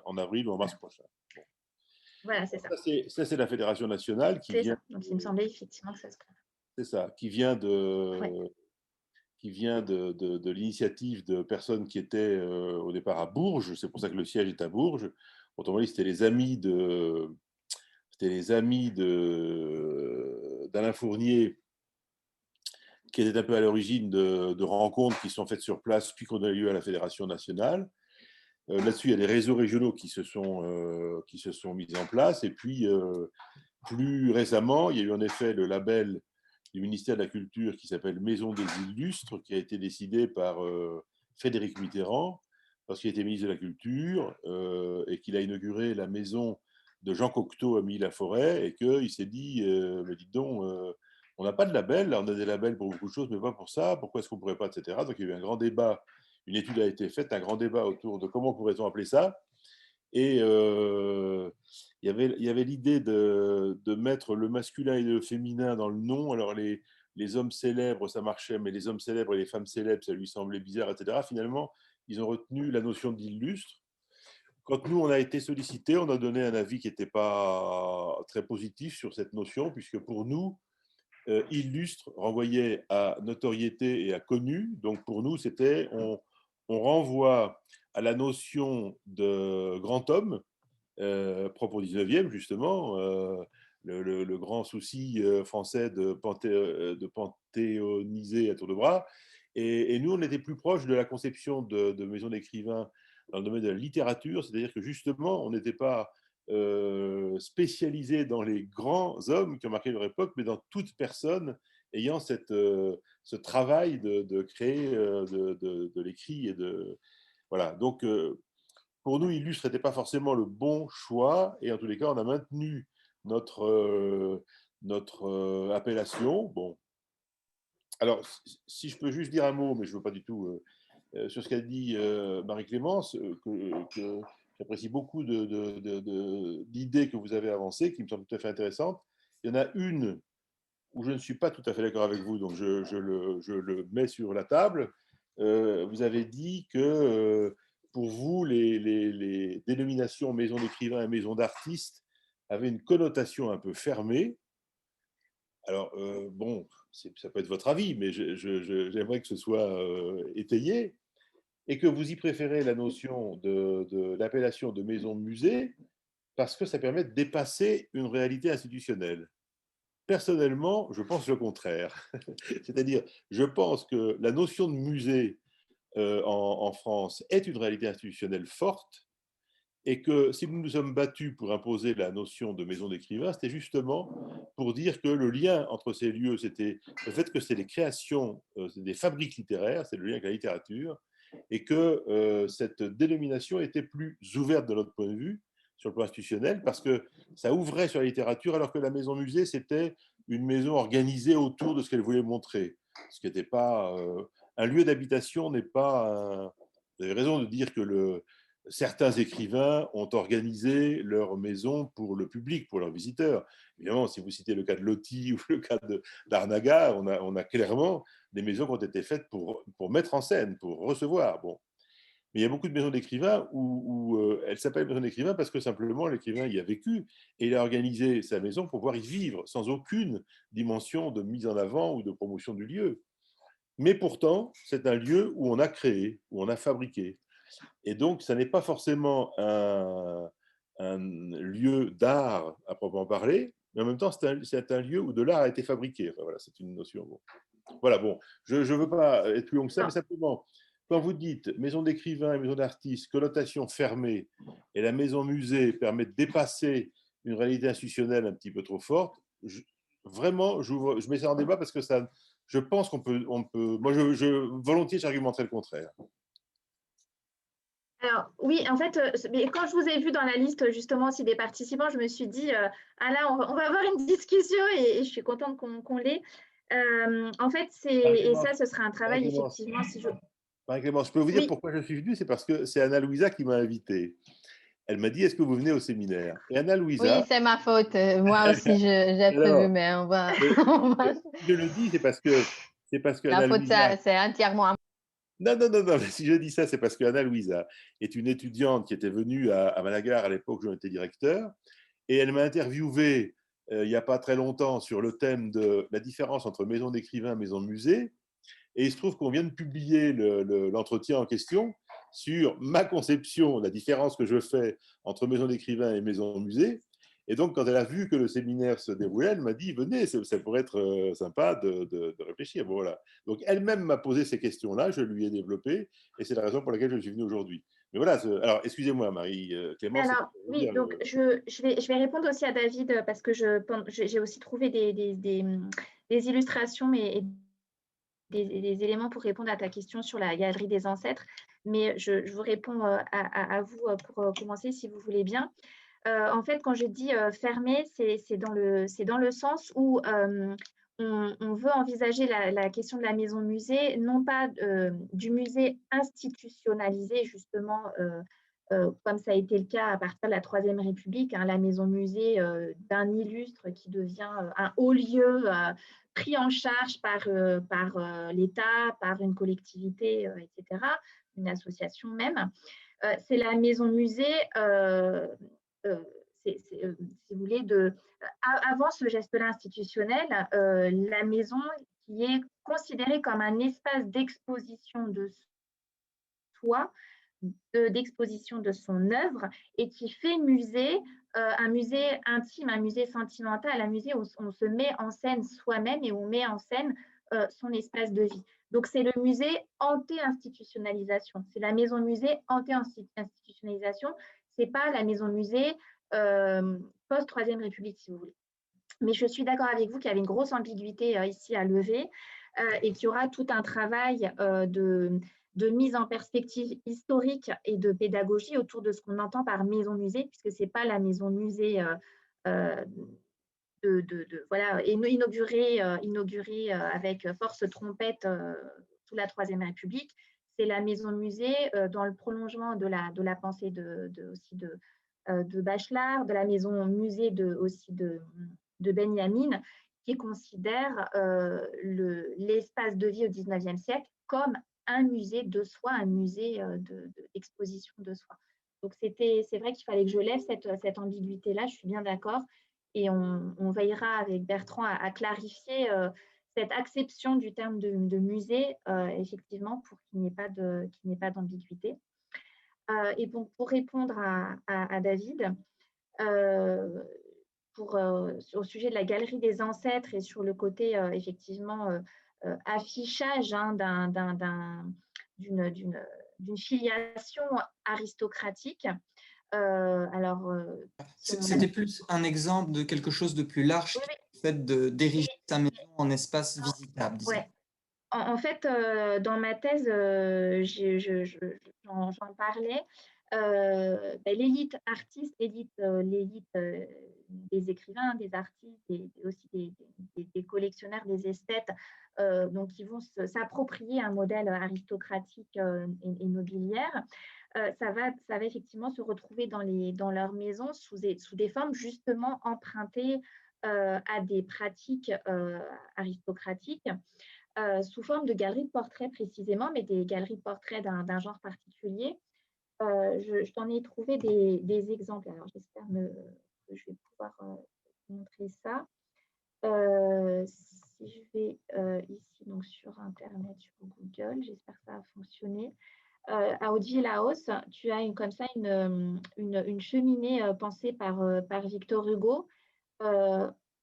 en avril ou en mars prochain. Voilà, c'est ça. Ça, c'est la fédération nationale qui vient. Donc, il me semblait effectivement que ça se passe. C'est ça, qui vient de l'initiative de personnes qui étaient au départ à Bourges. C'est pour ça que le siège est à Bourges. Autrement dit, c'était les amis d'Alain Fournier qui étaient un peu à l'origine de rencontres qui sont faites sur place, puis qu'on a lieu à la Fédération nationale. Là-dessus, il y a des réseaux régionaux qui se sont mis en place. Et puis, plus récemment, il y a eu en effet le label du ministère de la Culture qui s'appelle Maison des Illustres, qui a été décidé par Frédéric Mitterrand, parce qu'il était ministre de la Culture et qu'il a inauguré la maison de Jean Cocteau à Milly-la-Forêt, et qu'il s'est dit, mais dites donc, on n'a pas de label, là, on a des labels pour beaucoup de choses, mais pas pour ça, pourquoi est-ce qu'on ne pourrait pas, etc. Donc il y a eu un grand débat, une étude a été faite, un grand débat autour de comment pourrait-on appeler ça. Et il y avait l'idée de mettre le masculin et le féminin dans le nom. Alors les hommes célèbres, ça marchait, mais les hommes célèbres et les femmes célèbres, ça lui semblait bizarre, etc. Finalement, ils ont retenu la notion d'illustre. Quand nous, on a été sollicités, on a donné un avis qui n'était pas très positif sur cette notion, puisque pour nous, illustre renvoyait à notoriété et à connu. Donc pour nous, c'était on renvoie à la notion de grand homme, propre au 19e, justement, le grand souci français de panthéoniser à tour de bras. Et nous, on était plus proche de la conception de maison d'écrivains dans le domaine de la littérature, c'est-à-dire que justement, on n'était pas spécialisé dans les grands hommes qui ont marqué leur époque, mais dans toute personne ayant ce travail de créer de l'écrit et de voilà. Donc pour nous, illustre n'était pas forcément le bon choix, et en tous les cas, on a maintenu notre appellation. Bon, Alors, si je peux juste dire un mot, mais je ne veux pas du tout, sur ce qu'a dit Marie-Clémence, que j'apprécie beaucoup d'idées que vous avez avancées, qui me semblent tout à fait intéressantes. Il y en a une où je ne suis pas tout à fait d'accord avec vous, donc je le mets sur la table. Vous avez dit que pour vous, les dénominations maison d'écrivain et maison d'artiste avaient une connotation un peu fermée. Alors, bon, ça peut être votre avis, mais j'aimerais que ce soit étayé, et que vous y préférez la notion de l'appellation de maison-musée parce que ça permet de dépasser une réalité institutionnelle. Personnellement, je pense le contraire. C'est-à-dire, je pense que la notion de musée en France est une réalité institutionnelle forte, et que si nous nous sommes battus pour imposer la notion de maison d'écrivain, c'était justement pour dire que le lien entre ces lieux, c'était le fait que c'est des créations, c'est des fabriques littéraires, c'est le lien avec la littérature, et que cette dénomination était plus ouverte de notre point de vue sur le plan institutionnel, parce que ça ouvrait sur la littérature, alors que la maison musée, c'était une maison organisée autour de ce qu'elle voulait montrer. Ce qui n'était pas... un lieu d'habitation n'est pas... Vous avez raison de dire que certains écrivains ont organisé leur maison pour le public, pour leurs visiteurs. Évidemment, si vous citez le cas de Loti ou le cas d'Arnaga, on a clairement des maisons qui ont été faites pour mettre en scène, pour recevoir. Bon. Mais il y a beaucoup de maisons d'écrivains où elles s'appellent maisons d'écrivains parce que simplement l'écrivain y a vécu et il a organisé sa maison pour pouvoir y vivre sans aucune dimension de mise en avant ou de promotion du lieu. Mais pourtant, c'est un lieu où on a créé, où on a fabriqué. Et donc, ça n'est pas forcément un lieu d'art à proprement parler, mais en même temps, c'est un lieu où de l'art a été fabriqué. Enfin, voilà, c'est une notion. Bon. Voilà, bon, je ne veux pas être plus long que ça, mais simplement, quand vous dites maison d'écrivain et maison d'artiste, connotation fermée, et la maison musée permet de dépasser une réalité institutionnelle un petit peu trop forte, vraiment, je mets ça en débat parce que ça, je pense qu'on peut, moi, volontiers, j'argumenterai le contraire. Alors, oui, en fait, mais quand je vous ai vu dans la liste, justement, aussi des participants, je me suis dit, ah là, on va avoir une discussion et je suis contente qu'on l'ait. En fait, et ça, ce sera un travail, effectivement, si je... Marie-Clémence, je peux vous dire pourquoi je suis venu, c'est parce que c'est Anna-Louisa qui m'a invité. Elle m'a dit, est-ce que vous venez au séminaire? Et Anna-Louisa... Oui, c'est ma faute. Moi aussi, j'ai prévu, mais on va... Si je le dis, c'est parce que La faute, Anna-Louisa... c'est entièrement à moi. Non, si je dis ça, c'est parce que Anna-Louisa est une étudiante qui était venue à Malaga à l'époque où j'en étais directeur, et elle m'a interviewé il n'y a pas très longtemps sur le thème de la différence entre maison d'écrivain et maison de musée. Et il se trouve qu'on vient de publier l'entretien en question sur ma conception, la différence que je fais entre maison d'écrivain et maison musée. Et donc, quand elle a vu que le séminaire se déroulait, elle m'a dit, venez, ça pourrait être sympa de réfléchir. Bon, voilà. Donc, elle-même m'a posé ces questions-là, je lui ai développé, et c'est la raison pour laquelle je suis venu aujourd'hui. Mais voilà, alors, excusez-moi, Marie-Clémence. Alors, oui, donc je vais répondre aussi à David parce que j'ai aussi trouvé des illustrations et des éléments pour répondre à ta question sur la galerie des ancêtres. Mais je vous réponds à vous pour commencer, si vous voulez bien. En fait, quand je dis fermé, c'est dans le sens où on veut envisager la question de la maison musée, non pas du musée institutionnalisé, justement, comme ça a été le cas à partir de la Troisième République, hein, la maison musée d'un illustre qui devient un haut lieu pris en charge par l'État, par une collectivité, etc., une association même. C'est la maison musée, si vous voulez, avant ce geste-là institutionnel, la maison qui est considérée comme un espace d'exposition de soi, d'exposition de son œuvre, et qui fait musée, un musée intime, un musée sentimental, un musée où on se met en scène soi-même et où on met en scène son espace de vie. Donc, c'est le musée anti-institutionnalisation. C'est la maison musée anti-institutionnalisation. Ce n'est pas la maison musée post-Troisième République, si vous voulez. Mais je suis d'accord avec vous qu'il y avait une grosse ambiguïté ici à lever et qu'il y aura tout un travail de mise en perspective historique et de pédagogie autour de ce qu'on entend par maison musée, puisque ce n'est pas la maison musée voilà, inaugurée avec force trompette sous la Troisième République. C'est la maison-musée dans le prolongement de la pensée aussi de Bachelard, de la maison-musée aussi de Benjamin, qui considère l'espace de vie au XIXe siècle comme un musée de soi, un musée d'exposition de soi. Donc, c'est vrai qu'il fallait que je lève cette ambiguïté-là, je suis bien d'accord. Et on veillera avec Bertrand à clarifier cette acception du terme de musée, effectivement, pour qu'il n'y ait pas d'ambiguïté. Et donc, pour répondre à David, au sujet de la galerie des ancêtres et sur le côté, effectivement, affichage hein, d'une filiation aristocratique. C'était plus un exemple de quelque chose de plus large, oui, le fait d'ériger sa maison en espace visitable, disons. Ouais. En fait, dans ma thèse, j'en parlais. L'élite artiste, l'élite des écrivains, des artistes, et aussi des collectionneurs, des esthètes, donc ils vont s'approprier un modèle aristocratique et nobiliaire. Ça va effectivement se retrouver dans leurs maisons sous des formes justement empruntées à des pratiques aristocratiques. Sous forme de galeries de portraits précisément, mais des galeries de portraits d'un genre particulier. Je t'en ai trouvé des exemples. Alors, j'espère que je vais pouvoir montrer ça. Si je vais ici donc sur Internet, sur Google, j'espère que ça a fonctionné. À Haute-Ville-Laos, tu as comme ça une cheminée pensée par Victor Hugo.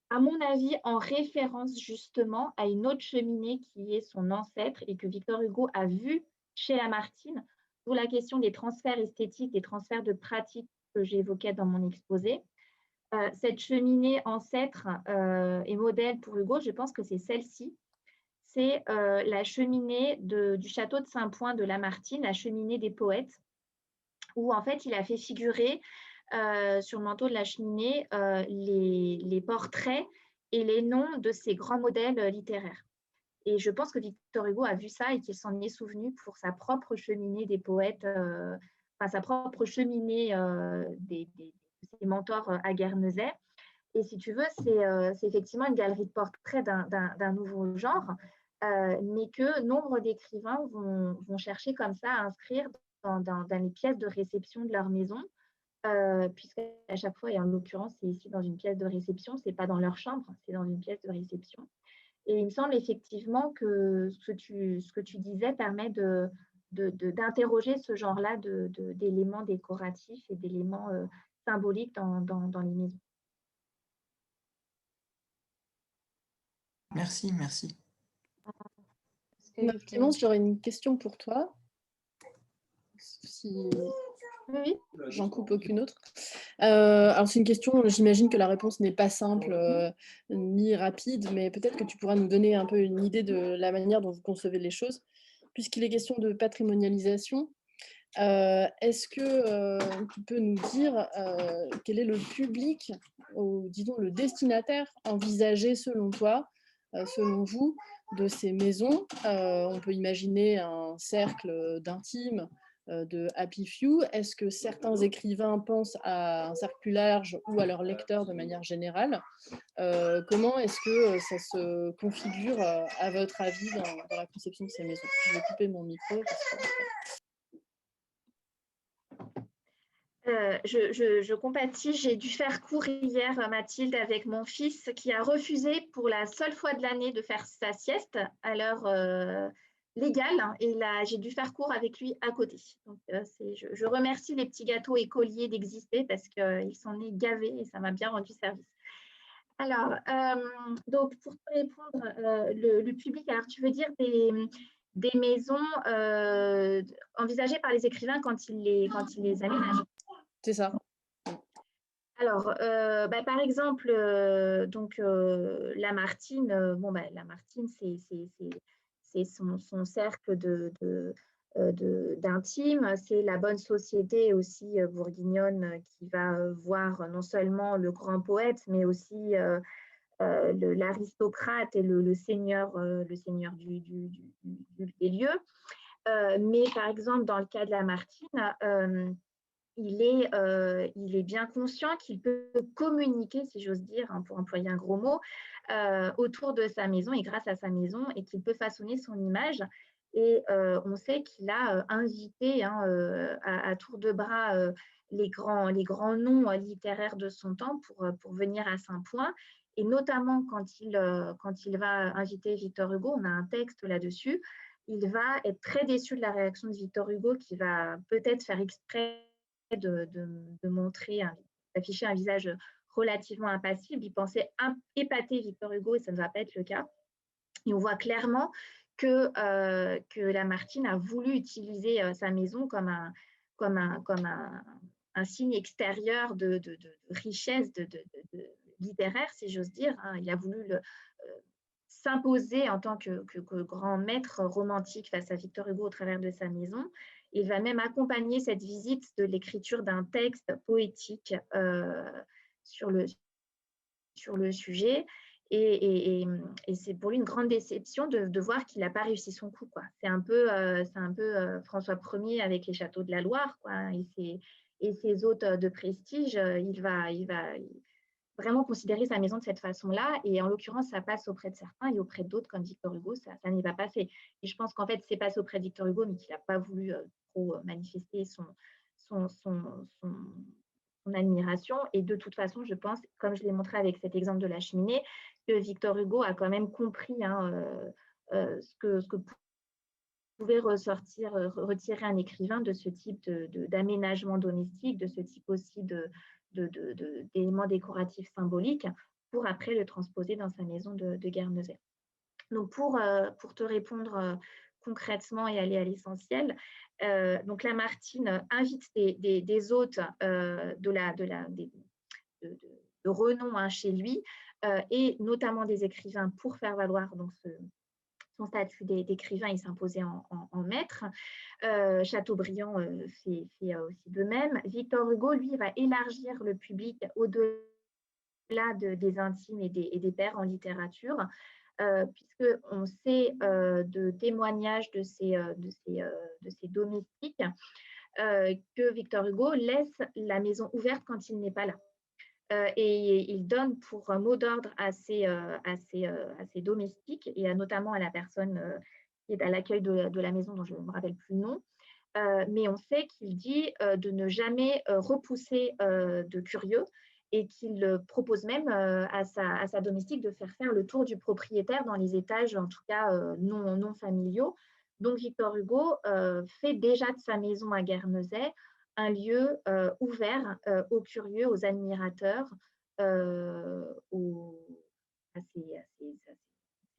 À mon avis, en référence justement à une autre cheminée qui est son ancêtre et que Victor Hugo a vue chez Lamartine, d'où la question des transferts esthétiques, des transferts de pratiques que j'évoquais dans mon exposé. Cette cheminée ancêtre et modèle pour Hugo, je pense que c'est celle-ci. C'est la cheminée du château de Saint-Point de Lamartine, la cheminée des poètes, où en fait il a fait figurer sur le manteau de la cheminée les portraits et les noms de ces grands modèles littéraires. Et je pense que Victor Hugo a vu ça et qu'il s'en est souvenu pour sa propre cheminée des poètes, sa propre cheminée de ses mentors à Guernesey. Et si tu veux, c'est effectivement une galerie de portraits d'un nouveau genre, mais que nombre d'écrivains vont chercher comme ça à inscrire dans les pièces de réception de leur maison. Puisqu'à chaque fois, et en l'occurrence, c'est ici dans une pièce de réception, ce n'est pas dans leur chambre, c'est dans une pièce de réception. Et il me semble effectivement que ce que tu disais permet d'interroger ce genre-là d'éléments décoratifs et d'éléments symboliques dans les maisons. Merci, merci. Clémence, j'aurais une question pour toi. Si oui. J'en coupe aucune autre. Alors, c'est une question, j'imagine que la réponse n'est pas simple ni rapide, mais peut-être que tu pourras nous donner un peu une idée de la manière dont vous concevez les choses. Puisqu'il est question de patrimonialisation, est-ce que tu peux nous dire quel est le public, ou disons le destinataire envisagé selon toi, selon vous, de ces maisons? On peut imaginer un cercle d'intimes, de Happy Few. Est-ce que certains écrivains pensent à un cercle plus large ou à leurs lecteurs de manière générale? Comment est-ce que ça se configure, à votre avis, dans la conception de ces maisons? Je vais couper mon micro. Je compatis, j'ai dû faire court hier, Mathilde, avec mon fils qui a refusé pour la seule fois de l'année de faire sa sieste à l'heure légale, hein, et j'ai dû faire court avec lui à côté. Donc, je remercie les petits gâteaux écoliers d'exister parce qu'ils s'en est gavés et ça m'a bien rendu service. Alors, donc pour te répondre, le public, alors tu veux dire des maisons envisagées par les écrivains quand ils les aménagent? C'est ça. Alors, par exemple, Lamartine, Lamartine, c'est son cercle d'intimes, c'est la bonne société aussi bourguignonne qui va voir non seulement le grand poète, mais aussi l'aristocrate et le seigneur des lieux. Mais par exemple, dans le cas de Lamartine, il est bien conscient qu'il peut communiquer, si j'ose dire, hein, pour employer un gros mot, autour de sa maison et grâce à sa maison, et qu'il peut façonner son image. Et on sait qu'il a invité hein, à tour de bras les grands noms littéraires de son temps pour venir à Saint-Point. Et notamment quand il va inviter Victor Hugo, on a un texte là-dessus, il va être très déçu de la réaction de Victor Hugo, qui va peut-être faire exprès de montrer, d'afficher un visage relativement impassible. Il pensait épater Victor Hugo et ça ne va pas être le cas. Et on voit clairement que Lamartine a voulu utiliser sa maison comme un signe extérieur de richesse littéraire, si j'ose dire. Hein. Il a voulu s'imposer en tant que grand maître romantique face à Victor Hugo au travers de sa maison. Il va même accompagner cette visite de l'écriture d'un texte poétique sur le sujet. Et c'est pour lui une grande déception de voir qu'il n'a pas réussi son coup, quoi. C'est un peu François Ier avec les châteaux de la Loire, quoi, et ses hôtes de prestige. Il va vraiment considérer sa maison de cette façon-là. Et en l'occurrence, ça passe auprès de certains et auprès d'autres, comme Victor Hugo, ça n'y va pas fait. Et je pense qu'en fait, c'est passé auprès de Victor Hugo, mais qu'il n'a pas voulu trop manifester son admiration. Et de toute façon, je pense, comme je l'ai montré avec cet exemple de la cheminée, que Victor Hugo a quand même compris hein, ce que pouvait retirer un écrivain de ce type d'aménagement domestique, de ce type aussi d'éléments décoratifs symboliques, pour après le transposer dans sa maison de Guernesey. Donc pour te répondre concrètement et aller à l'essentiel, donc Lamartine invite des hôtes de renom hein, chez lui, et notamment des écrivains pour faire valoir donc son statut d'écrivain, il s'imposait en maître. Chateaubriand fait aussi de même. Victor Hugo, lui, va élargir le public au-delà des intimes et des pairs en littérature, puisqu'on sait de témoignages de ces domestiques que Victor Hugo laisse la maison ouverte quand il n'est pas là. Et il donne pour mot d'ordre à ses domestiques, et notamment à la personne qui est à l'accueil de la maison, dont je ne me rappelle plus le nom, mais on sait qu'il dit de ne jamais repousser de curieux, et qu'il propose même à sa domestique de faire le tour du propriétaire dans les étages, en tout cas non familiaux. Donc Victor Hugo fait déjà de sa maison à Guernesey un lieu ouvert aux curieux, aux admirateurs, à ses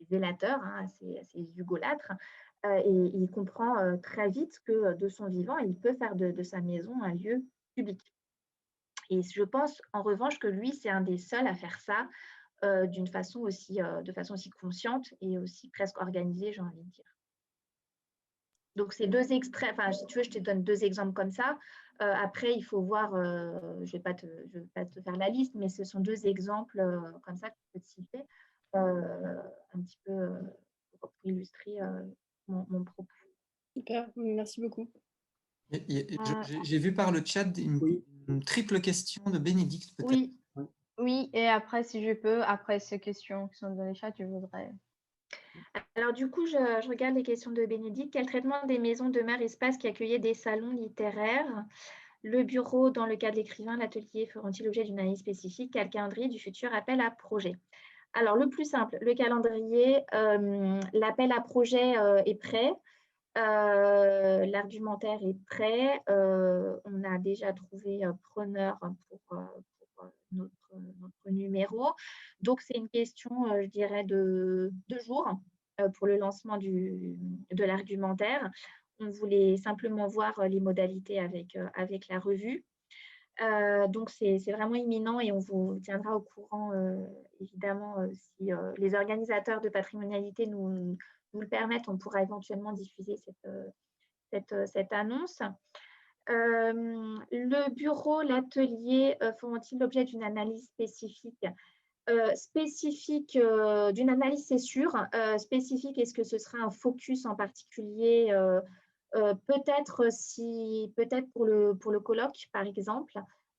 zélateurs, hein, à ses hugolâtres. Et il comprend très vite que de son vivant, il peut faire de sa maison un lieu public. Et je pense en revanche que lui, c'est un des seuls à faire ça de façon aussi consciente et aussi presque organisée, j'ai envie de dire. Donc, c'est deux extraits, enfin, si tu veux, je te donne deux exemples comme ça. Après, il faut voir, je vais pas te faire la liste, mais ce sont deux exemples comme ça que je peux te citer, un petit peu pour illustrer mon propos. Super, merci beaucoup. J'ai vu par le chat une triple question de Bénédicte, peut-être. Oui. Oui, et après, si je peux, après ces questions qui sont dans les chats, je voudrais... Alors du coup, je regarde les questions de Bénédicte. Quel traitement des maisons demeure espace qui accueillait des salons littéraires? Le bureau, dans le cas de l'écrivain, l'atelier feront-ils l'objet d'une analyse spécifique? Quel calendrier du futur appel à projet? Alors le plus simple, le calendrier, l'appel à projet est prêt. L'argumentaire est prêt. On a déjà trouvé preneur pour notre numéro. Donc, c'est une question, je dirais, de 2 jours pour le lancement de l'argumentaire. On voulait simplement voir les modalités avec la revue. Donc, c'est vraiment imminent et on vous tiendra au courant, évidemment, si les organisateurs de patrimonialité nous le permettent, on pourra éventuellement diffuser cette annonce. Le bureau, l'atelier feront-ils l'objet d'une analyse spécifique? spécifique d'une analyse, c'est sûr. Spécifique, est-ce que ce sera un focus en particulier peut-être pour le colloque, par exemple,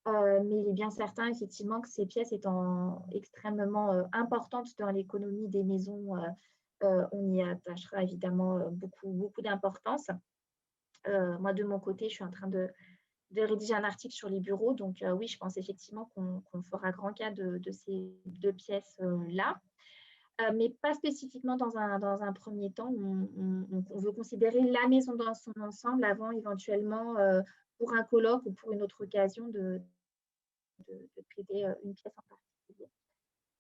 mais il est bien certain, effectivement, que ces pièces étant extrêmement importantes dans l'économie des maisons, on y attachera évidemment beaucoup d'importance. Moi, de mon côté, je suis en train de rédiger un article sur les bureaux. Donc, oui, je pense effectivement qu'on fera grand cas de ces 2 pièces-là. Mais pas spécifiquement dans un premier temps. On veut considérer la maison dans son ensemble avant éventuellement, pour un colloque ou pour une autre occasion, de traiter une pièce en particulier.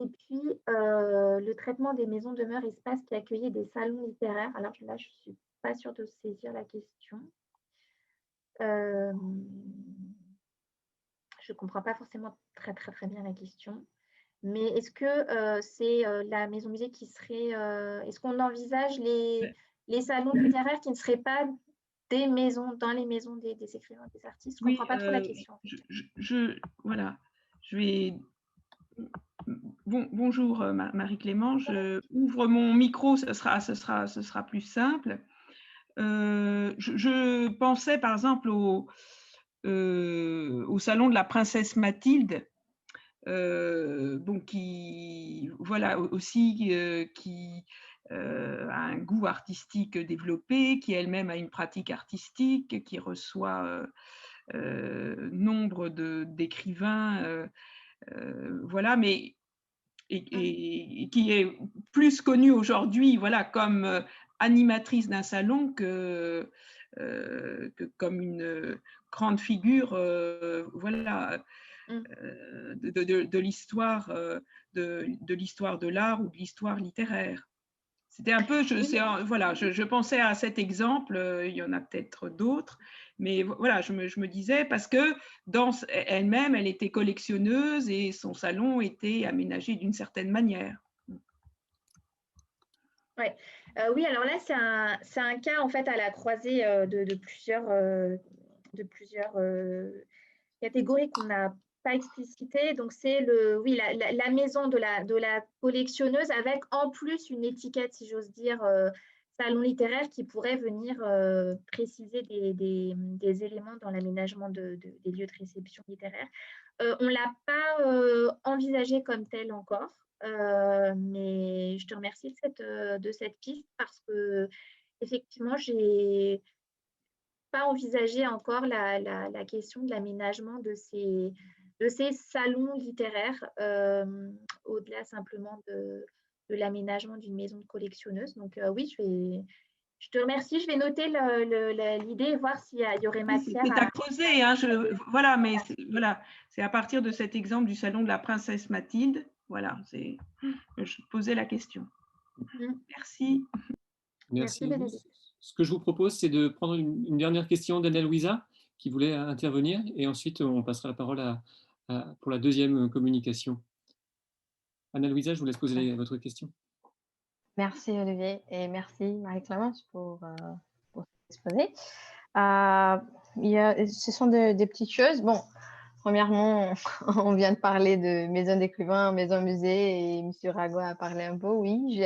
Et puis, le traitement des maisons demeures, espaces qui accueillaient des salons littéraires. Alors là, je ne suis pas sûre de saisir la question. Je ne comprends pas forcément très bien la question. Mais est-ce que c'est la maison musée qui serait… est-ce qu'on envisage les salons littéraires qui ne seraient pas des maisons, dans les maisons des écrivains, des artistes? Je ne comprends pas trop la question. Voilà. Je vais… Bonjour Marie-Clément, je ouvre mon micro, ce sera plus simple. Je pensais par exemple au salon de la princesse Mathilde, qui voilà aussi qui a un goût artistique développé, qui elle-même a une pratique artistique, qui reçoit nombre d'écrivains, voilà, mais et qui est plus connue aujourd'hui, voilà, comme animatrice d'un salon que comme une grande figure, voilà, de l'histoire de l'histoire de l'art ou de l'histoire littéraire. C'était un peu, voilà, je pensais à cet exemple, il y en a peut-être d'autres, mais voilà, je me disais, parce que dans elle-même, elle était collectionneuse et son salon était aménagé d'une certaine manière. Ouais. Oui, alors là, c'est un cas en fait à la croisée de plusieurs catégories qu'on n'a pas explicitées. Donc, c'est la maison de la collectionneuse avec en plus une étiquette, si j'ose dire, salon littéraire, qui pourrait venir préciser des éléments dans l'aménagement des lieux de réception littéraire. On ne l'a pas envisagé comme tel encore. Mais je te remercie de cette piste, parce que effectivement, j'ai pas envisagé encore la question de l'aménagement de ces salons littéraires, au-delà simplement de l'aménagement d'une maison de collectionneuse. Donc oui, je te remercie. Je vais noter l'idée et voir s'il y aurait matière à creuser, hein, voilà, mais voilà, c'est à partir de cet exemple du salon de la princesse Mathilde, voilà, je posais la question. Merci. Merci. Ce que je vous propose, c'est de prendre une dernière question d'Anna-Louisa qui voulait intervenir, et ensuite on passera la parole pour la deuxième communication. Anna-Louisa, je vous laisse poser votre question. Merci Olivier et merci Marie-Clémence pour s'exposer. Ce sont des petites choses. Bon, premièrement, on vient de parler de maison d'écrivain, maison musée, et M. Rago a parlé un peu. Oui,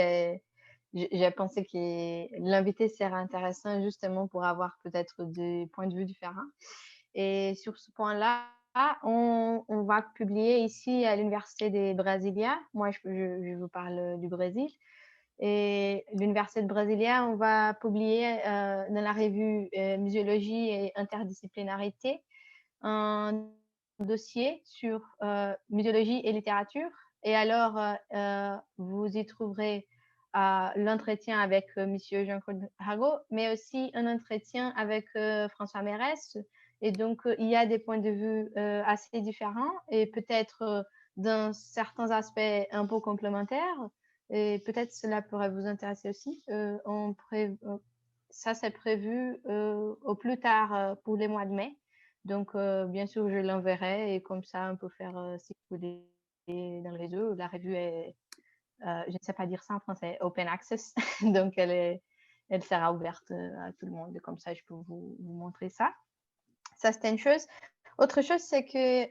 j'ai pensé que l'invité serait intéressant justement pour avoir peut-être des points de vue différents. Et sur ce point-là, on va publier ici à l'Université de Brasilia. Moi, je vous parle du Brésil. Et l'Université de Brasilia, on va publier dans la revue Muséologie et interdisciplinarité un dossier sur muséologie et littérature. Et alors, vous y trouverez l'entretien avec M. Jean-Claude Rago, mais aussi un entretien avec François Mérès. Et donc, il y a des points de vue assez différents et peut-être dans certains aspects un peu complémentaires. Et peut-être cela pourrait vous intéresser aussi. Ça, c'est prévu au plus tard pour les mois de mai. Donc, bien sûr, je l'enverrai et comme ça, on peut faire circuler dans le réseau. La revue est, je ne sais pas dire ça en français, open access. Donc, elle sera ouverte à tout le monde. Comme ça, je peux vous montrer ça. Ça, c'est une chose. Autre chose, c'est que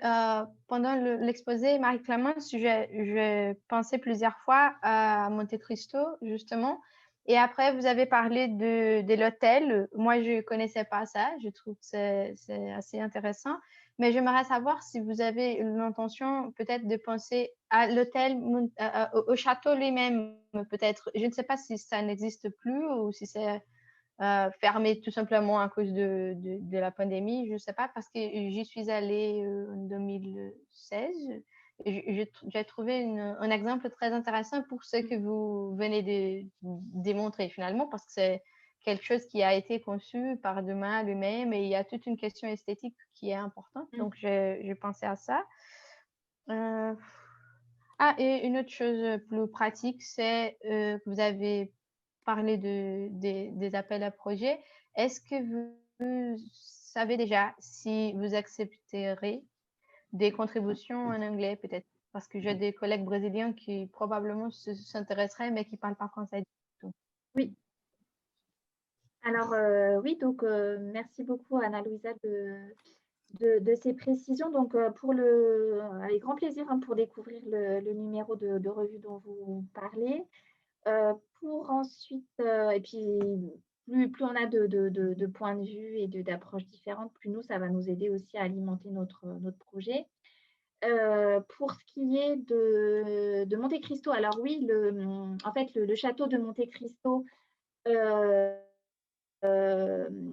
pendant l'exposé Marie-Clémence, je pensais plusieurs fois à Monte Cristo, justement. Et après, vous avez parlé de l'hôtel. Moi, je ne connaissais pas ça. Je trouve que c'est assez intéressant. Mais j'aimerais savoir si vous avez l'intention peut-être de penser à l'hôtel, au château lui-même, peut-être. Je ne sais pas si ça n'existe plus ou si c'est fermé tout simplement à cause de la pandémie, je ne sais pas, parce que j'y suis allée en 2016. J'ai trouvé un exemple très intéressant pour ce que vous venez de démontrer finalement, parce que c'est quelque chose qui a été conçu par demain lui-même et il y a toute une question esthétique qui est importante. Donc, j'ai pensé à ça. Et une autre chose plus pratique, c'est que vous avez parlé des appels à projets. Est-ce que vous savez déjà si vous accepterez des contributions en anglais, peut-être? Parce que j'ai des collègues brésiliens qui probablement s'intéresseraient, mais qui ne parlent pas français du tout. Oui. Alors, oui, donc merci beaucoup, Anna-Louisa, de ces précisions. Donc, avec grand plaisir pour découvrir le numéro de revue dont vous parlez. Pour ensuite, et puis plus on a de points de vue et d'approches différentes, plus ça va nous aider aussi à alimenter notre projet. Pour ce qui est de Monte Cristo, alors oui, en fait, le château de Monte Cristo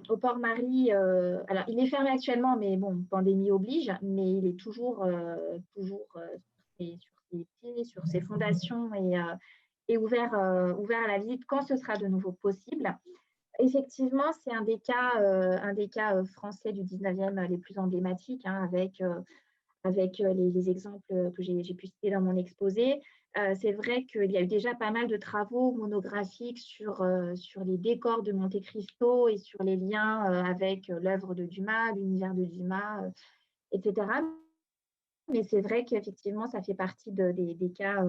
au Port-Marie, alors il est fermé actuellement, mais bon, pandémie oblige, mais il est toujours sur ses pieds, sur ses fondations et ouvert à la visite quand ce sera de nouveau possible. Effectivement, c'est un des cas français du 19e les plus emblématiques, avec les exemples que j'ai pu citer dans mon exposé. C'est vrai qu'il y a eu déjà pas mal de travaux monographiques sur les décors de Monte Cristo et sur les liens avec l'œuvre de Dumas, l'univers de Dumas, etc. Mais c'est vrai qu'effectivement, ça fait partie des cas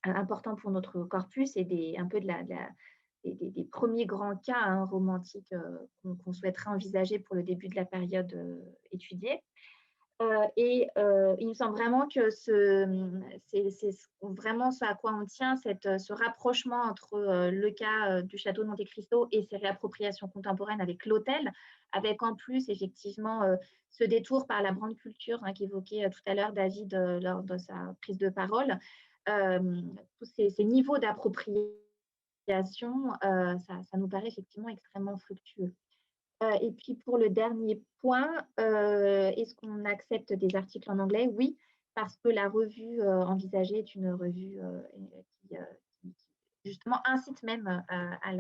importants pour notre corpus et un peu des premiers grands cas romantiques qu'on souhaiterait envisager pour le début de la période étudiée. Il me semble vraiment que c'est vraiment ce à quoi on tient, ce rapprochement entre le cas du château de Monte Cristo et ses réappropriations contemporaines avec l'hôtel, avec en plus effectivement ce détour par la grande culture qu'évoquait tout à l'heure David lors de sa prise de parole. Tous ces niveaux d'appropriation, ça nous paraît effectivement extrêmement fructueux. Et puis pour le dernier point, est-ce qu'on accepte des articles en anglais? Oui, parce que la revue envisagée est une revue qui justement incite même à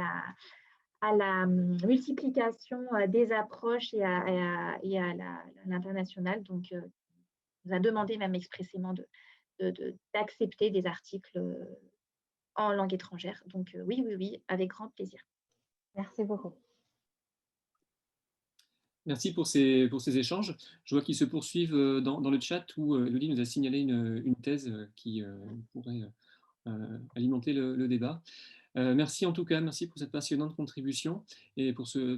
la multiplication des approches et à l'international. Donc, on a demandé même expressément d'accepter des articles en langue étrangère. Donc, oui, avec grand plaisir. Merci beaucoup. Merci pour ces échanges. Je vois qu'ils se poursuivent dans le chat où Elodie nous a signalé une thèse qui pourrait alimenter le débat. Merci en tout cas, merci pour cette passionnante contribution et pour ce